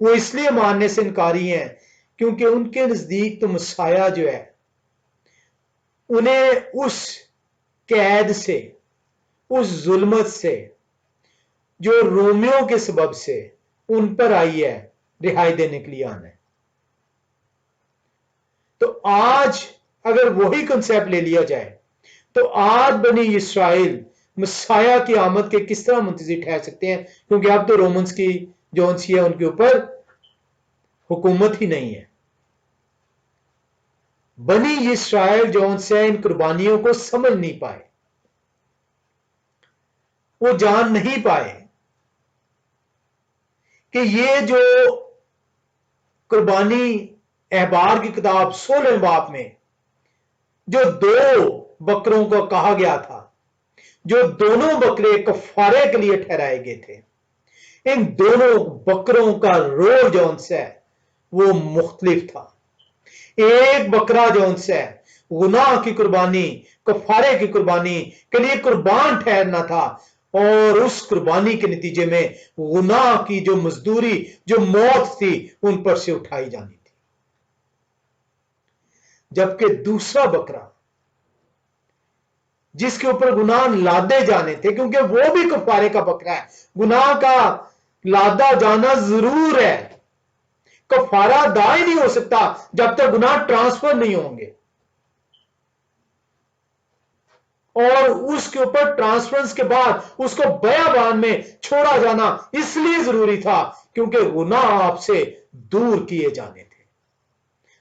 वो इसलिए मानने से इनकारी हैं क्योंकि उनके नजदीक तो मसाया जो है, उन्हें उस कैद से, उस जुल्मत से जो रोमियों के सबब से उन पर आई है, रिहाई देने के लिए आना है। तो आज अगर वही कंसेप्ट ले लिया जाए तो आज बनी इस्राइल मसाया की आमद के किस तरह मुंतजिर ठहर सकते हैं, क्योंकि अब तो रोमन्स की जो सी है उनके ऊपर हुकूमत ही नहीं है। बनी इस्राइल जो से इन कुर्बानियों को समझ नहीं पाए, वो जान नहीं पाए कि ये जो कुर्बानी अहबार की किताब 16 बाब में जो दो बकरों को कहा गया था, जो दोनों बकरे कफारे के लिए ठहराए गए थे, इन दोनों बकरों का रोल जो है वो मुख्तलिफ था। एक बकरा जो है गुनाह की कुर्बानी, कफारे की कुर्बानी के लिए कुर्बान ठहरना था, और उस कुर्बानी के नतीजे में गुनाह की जो मजदूरी, जो मौत थी, उन पर से उठाई जानी थी। जबकि दूसरा बकरा जिसके ऊपर गुनाह लादे जाने थे, क्योंकि वो भी कफारे का बकरा है, गुनाह का लादा जाना जरूर है, कफारा अदा ही नहीं हो सकता जब तक गुनाह ट्रांसफर नहीं होंगे, और उसके ऊपर ट्रांसफरेंस के बाद उसको बयाबान में छोड़ा जाना इसलिए जरूरी था क्योंकि गुनाह आपसे दूर किए जाने थे।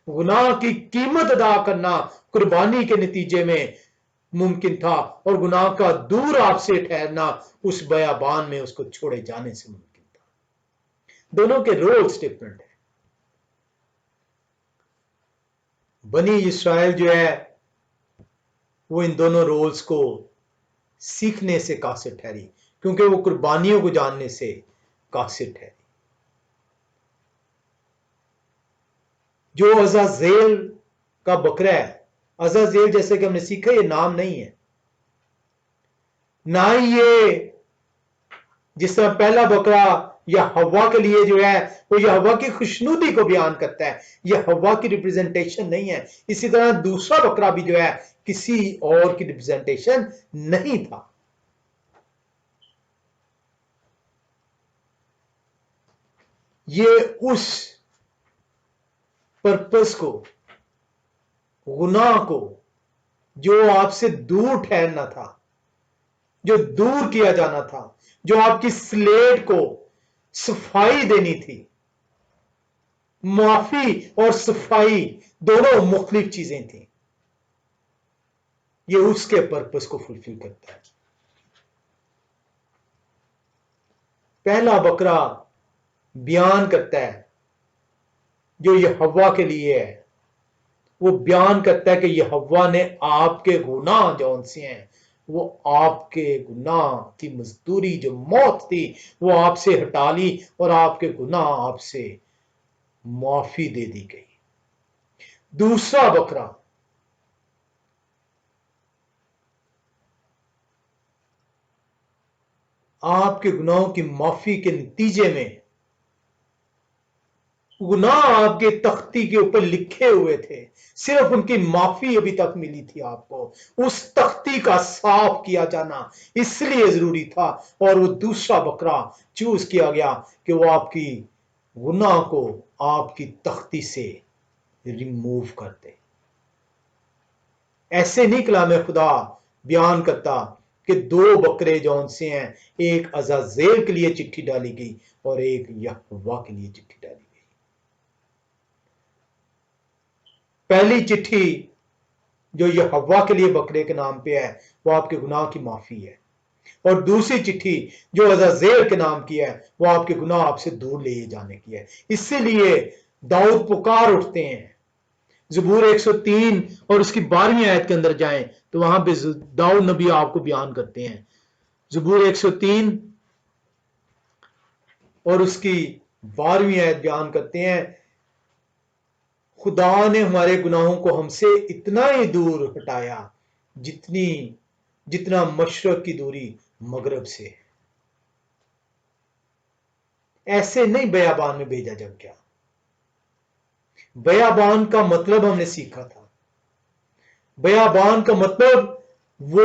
गुनाह की कीमत अदा करना कुर्बानी के नतीजे में मुमकिन था, और गुनाह का दूर आपसे ठहरना उस बयाबान में उसको छोड़े जाने से मुमकिन था। दोनों के रोल्स डिफरेंट है। बनी इस्राइल जो है वो इन दोनों रोल्स को सीखने से कासिर ठहरी, क्योंकि वो कुर्बानियों को जानने से कासिर ठहरी। जो अज़ाज़ेल का बकरा है, अज़ाज़ेल जैसे कि हमने सीखा ये नाम नहीं है, ना ही ये जिस तरह पहला बकरा या हवा के लिए जो है वो यह हवा की खुशनुदी को बयान करता है, यह हवा की रिप्रेजेंटेशन नहीं है। इसी तरह दूसरा बकरा भी जो है किसी और की रिप्रेजेंटेशन नहीं था। ये उस पर्पस को, गुनाह को जो आपसे दूर ठहरना था, जो दूर किया जाना था, जो आपकी स्लेट को सफाई देनी थी। माफी और सफाई दोनों मुख्तलिफ चीजें थी। ये उसके पर्पस को फुलफिल करता है। पहला बकरा बयान करता है जो ये हवा के लिए है, वो बयान करता है कि ये हवा ने आपके गुनाह जौन से हैं, वो आपके गुनाह की मजदूरी जो मौत थी वो आपसे हटा ली, और आपके गुनाह आपसे माफी दे दी गई। दूसरा बकरा आपके गुनाहों की माफी के नतीजे में, गुनाह आपके तख्ती के ऊपर लिखे हुए थे, सिर्फ उनकी माफी अभी तक मिली थी आपको, उस तख्ती का साफ किया जाना इसलिए जरूरी था, और वो दूसरा बकरा चूज किया गया कि वो आपकी गुनाह को आपकी तख्ती से रिमूव कर दे। ऐसे नहीं कलाम खुदा बयान करता कि दो बकरे जौन से हैं, एक अज़ाज़ेल के लिए चिट्ठी डाली गई और एक यहोवा के लिए चिट्ठी डाली गई। पहली चिट्ठी जो यहोवा के लिए बकरे के नाम पे है वो आपके गुनाह की माफी है, और दूसरी चिट्ठी जो अज़ाज़ेल के नाम की है वो आपके गुनाह आपसे दूर ले जाने की है। इसीलिए दाऊद पुकार उठते हैं। ज़बूर 103 और उसकी 12वीं आयत के अंदर जाएं तो वहां पे दाऊद नबी आपको बयान करते हैं। ज़बूर 103 और उसकी 12वीं आयत बयान करते हैं, खुदा ने हमारे गुनाहों को हमसे इतना ही दूर हटाया जितना मशरक की दूरी मगरब से है। ऐसे नहीं बयाबान में भेजा जब क्या, बयाबान का मतलब हमने सीखा था। बयाबान का मतलब वो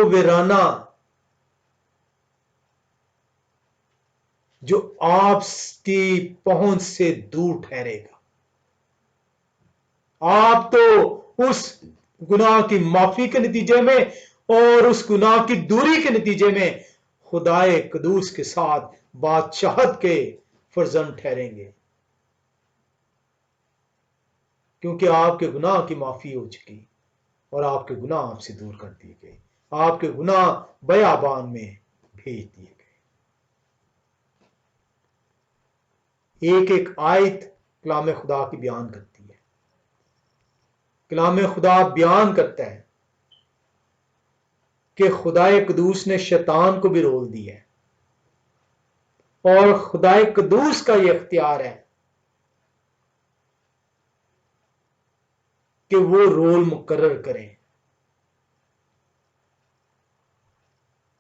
वीराना जो आपकी पहुंच से दूर ठहरेगा। आप तो उस गुनाह की माफी के नतीजे में और उस गुनाह की दूरी के नतीजे में खुदाए कदूस के साथ बादशाहत के फर्जंद ठहरेंगे, क्योंकि आपके गुनाह की माफी हो चुकी और आपके गुनाह आपसे दूर कर दिए गए, आपके गुनाह बयाबान में भेज दिए गए। एक एक आयत कलाम खुदा की बयान करती है। कलाम खुदा बयान करता है कि खुदाए कदूस ने शैतान को भी रोल दिया है और खुदाए कदूस का यह इख्तियार है कि वो रोल मुकर्रर करें।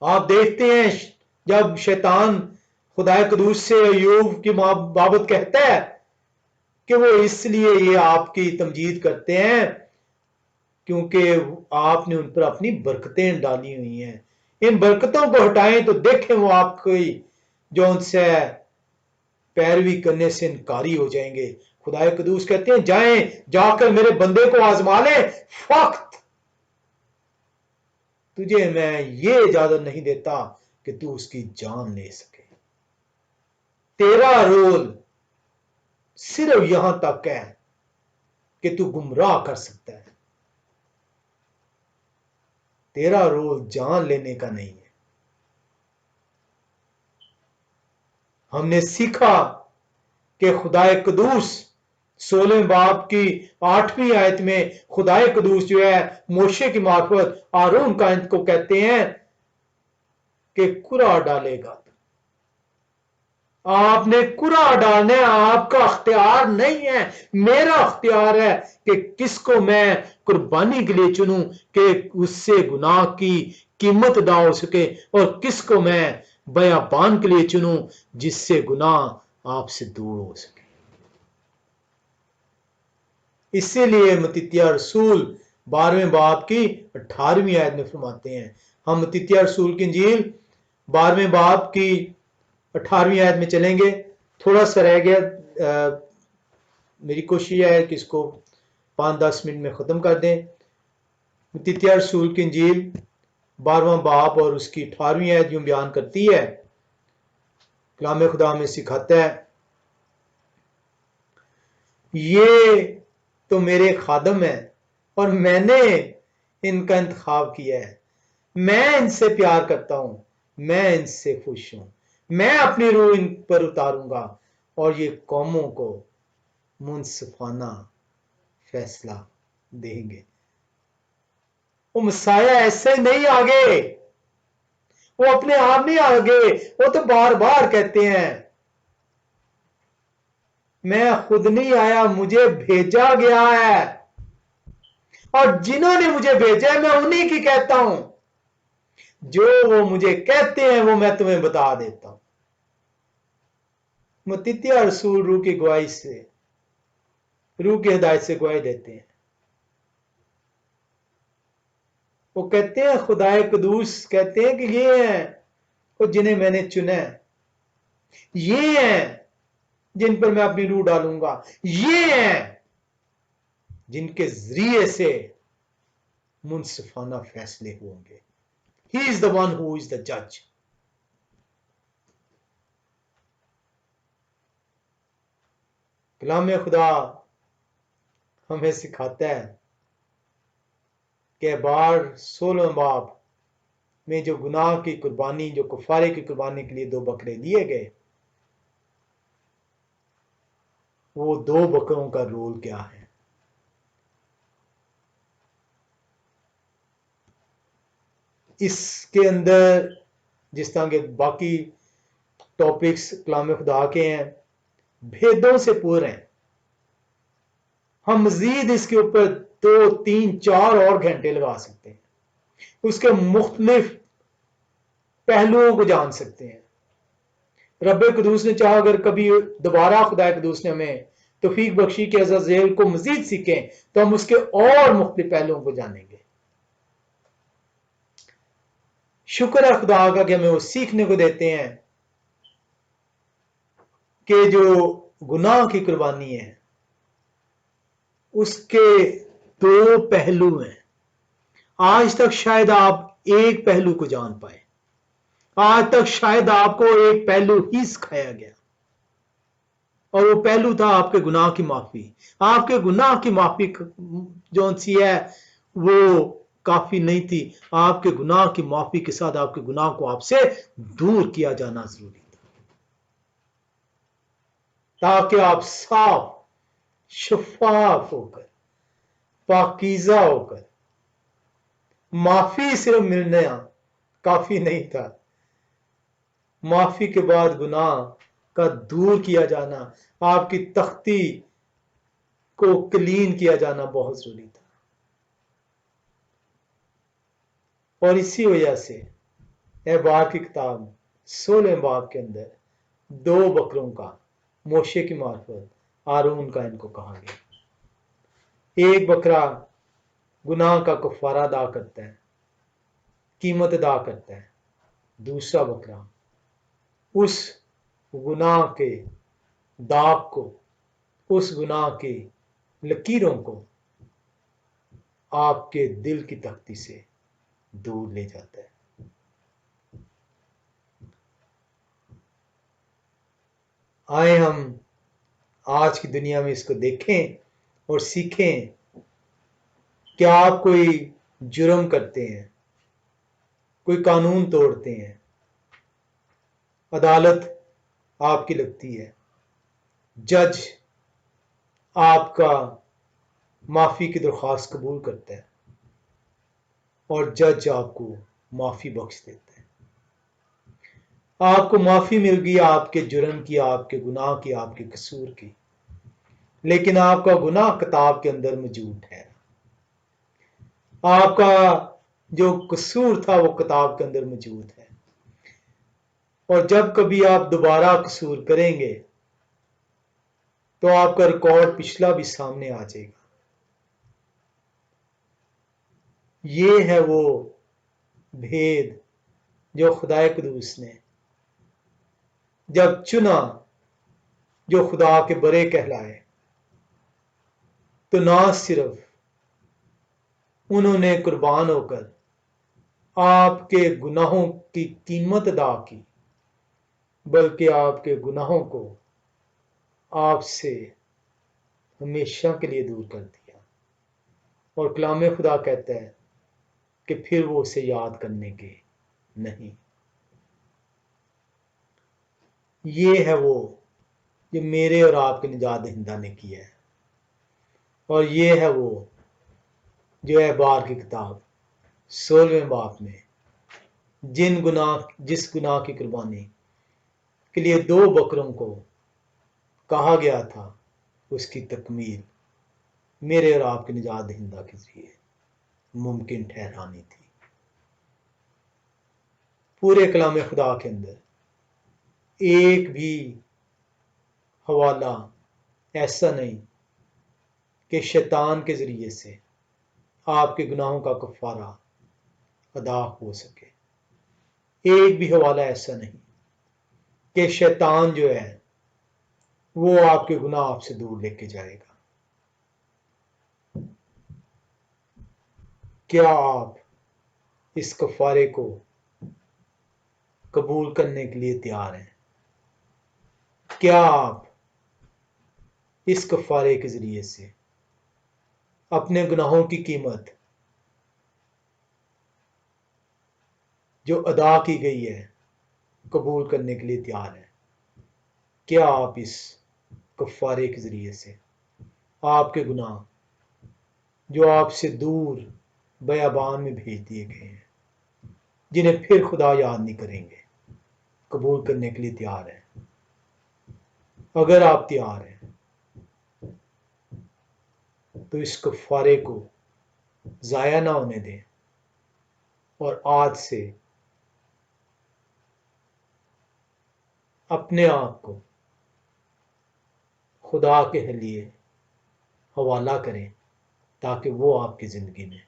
आप देखते हैं जब शैतान खुदाए कदूस से अय्यूब की बाबत कहता है कि वो इसलिए ये आपकी तमजीद करते हैं क्योंकि आपने उन पर अपनी बरकतें डाली हुई हैं, इन बरकतों को हटाएं तो देखें वो आपकी जो उनसे पैरवी करने से इनकारी हो जाएंगे। खुदाए कदूस कहते हैं जाएं, जाकर मेरे बंदे को आजमा ले, फक्त तुझे मैं ये इजाजत नहीं देता कि तू उसकी जान ले सके। तेरा रोल सिर्फ यहां तक है कि तू गुमराह कर सकता है, तेरा रोल जान लेने का नहीं है। हमने सीखा कि खुदाए कदूस 16 बाब की 8वीं आयत में खुदाए कदूस जो है मोशे की मार्फत आरून कायंत को कहते हैं कि कुरा डालेगा। आपने कुरा डालना है, आपका अख्तियार नहीं है, मेरा अख्तियार है कि किसको मैं कुर्बानी के लिए चुनूं कि उससे गुनाह की कीमत अदा हो सके और किसको मैं बयाबान के लिए चुनूं जिससे गुनाह आपसे दूर हो सके। इसीलिए मत्तित्याह रसूल 12वें बाब की 18वीं आयत में फरमाते हैं, हम मत्तित्याह रसूल की इंजील 12वें बाब की 18वीं आयत में चलेंगे। थोड़ा सा रह गया, मेरी कोशिश है कि इसको 5-10 मिनट में ख़त्म कर दें। मत्तित्याह रसूल की इंजील 12वां बाब और उसकी 18वीं आयत यूं बयान करती है, कलाम खुदा में सिखाता है, ये तो मेरे खादम है और मैंने इनका इंतखाब किया है, मैं इनसे प्यार करता हूं, मैं इनसे खुश हूं, मैं अपनी रूह इन पर उतारूंगा और ये कौमों को मुनसिफाना फैसला देंगे। वो मसाया ऐसे नहीं आगे, वो अपने आप नहीं आगे, वो तो बार बार कहते हैं मैं खुद नहीं आया, मुझे भेजा गया है और जिन्होंने मुझे भेजा है मैं उन्हीं की कहता हूं, जो वो मुझे कहते हैं वो मैं तुम्हें बता देता हूं। मत्तित्याह रसूल रूह की गवाही से, रूह की हिदायत से गवाही देते हैं। वो कहते हैं, खुदाए कदूस कहते हैं कि ये हैं वो जिन्हें मैंने चुना है, ये हैं जिन पर मैं अपनी रूह डालूंगा, ये हैं जिनके जरिए से मुनसिफाना फैसले होंगे। He is the one who is the judge. कलाम खुदा हमें सिखाता है कि बार 16 बाब में जो गुनाह की कुर्बानी, जो कुफारे की कुर्बानी के लिए 2 बकरे दिए गए, वो 2 बकरों का रोल क्या है। इसके अंदर जिस तरह के बाकी टॉपिक्स कलाम खुदा के हैं, भेदों से पूरे हैं। हम मजीद इसके ऊपर 2, 3, 4 और घंटे लगा सकते हैं, उसके मुख्तलिफ पहलुओं को जान सकते हैं। रब्बे कदूस ने चाहा अगर कभी दोबारा खुदा कदूस ने हमें तौफीक बख्शी के अज़ाज़ेल को मजीद सीखें तो हम उसके और मुख्तलिफ पहलुओं को जानेंगे। शुक्र है खुदा का कि हमें वो सीखने को देते हैं कि जो गुनाह की कुर्बानी है उसके दो पहलू हैं। आज तक शायद आप एक पहलू को जान पाए, आज तक शायद आपको एक पहलू ही सिखाया गया, और वो पहलू था आपके गुनाह की माफी। आपके गुनाह की माफी जो सी है वो काफी नहीं थी, आपके गुनाह की माफी के साथ आपके गुनाह को आपसे दूर किया जाना जरूरी था, ताकि आप साफ शफाफ होकर, पाकीज़ा होकर, माफी सिर्फ मिलना काफी नहीं था, माफी के बाद गुनाह का दूर किया जाना, आपकी तख्ती को क्लीन किया जाना बहुत जरूरी था। और इसी वजह से एहबार की किताब 16 बाब के अंदर 2 बकरों का मोशे की मार्फत आरून का इनको कहा गया। एक बकरा गुनाह का कफारा अदा करता है, कीमत अदा करता है, दूसरा बकरा उस गुनाह के दाग को, उस गुनाह की लकीरों को आपके दिल की तख्ती से दूर ले जाता है। आए हम आज की दुनिया में इसको देखें और सीखें। क्या आप कोई जुर्म करते हैं, कोई कानून तोड़ते हैं, अदालत आपकी लगती है, जज आपका माफी की दरख्वास्त कबूल करता है और जज आपको माफी बख्श देता है, आपको माफी मिल गई आपके जुर्म की, आपके गुनाह की, आपके कसूर की, लेकिन आपका गुनाह किताब के अंदर मौजूद है, आपका जो कसूर था वो किताब के अंदर मौजूद है, और जब कभी आप दोबारा कसूर करेंगे तो आपका रिकॉर्ड पिछला भी सामने आ जाएगा। ये है वो भेद जो खुदा कुदूस ने जब चुना, जो खुदा के बरे कहलाए, तो ना सिर्फ उन्होंने कुर्बान होकर आपके गुनाहों की कीमत अदा की, बल्कि आपके गुनाहों को आपसे हमेशा के लिए दूर कर दिया। और कलाम खुदा कहता है कि फिर वो उसे याद करने के नहीं। ये है वो जो मेरे और आपके निजात दहिंदा ने किया है, और ये है वो जो एहबार की किताब 16वें बाब में जिस गुनाह की कुर्बानी के लिए 2 बकरों को कहा गया था, उसकी तकमील मेरे और आपके निजात दहिंदा के जरिए मुमकिन ठहरानी थी। पूरे कलाम खुदा के अंदर एक भी हवाला ऐसा नहीं कि शैतान के जरिए से आपके गुनाहों का कफारा अदा हो सके। एक भी हवाला ऐसा नहीं कि शैतान जो है वो आपके गुनाह आपसे दूर लेके जाएगा। क्या आप इस कफारे को कबूल करने के लिए तैयार हैं? क्या आप इस कफारे के जरिए से अपने गुनाहों की कीमत जो अदा की गई है कबूल करने के लिए तैयार हैं? क्या आप इस कफारे के जरिए से आपके गुनाह जो आपसे दूर बयाबान में भेज दिए गए हैं, जिन्हें फिर खुदा याद नहीं करेंगे, कबूल करने के लिए तैयार हैं? अगर आप तैयार हैं तो इस कफारे को ज़ाया ना होने दें और आज से अपने आप को खुदा के लिए हवाला करें, ताकि वो आपकी ज़िंदगी में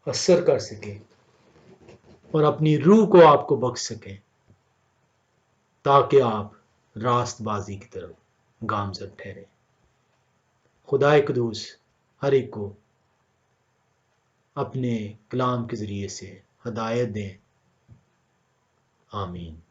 असर कर सके और अपनी रूह को आपको बख्श सके, ताकि आप रास्तबाजी की तरफ गामजन ठहरे। खुदाए कुदूस हर एक को अपने कलाम के ज़रिए से हदायत दें। आमीन।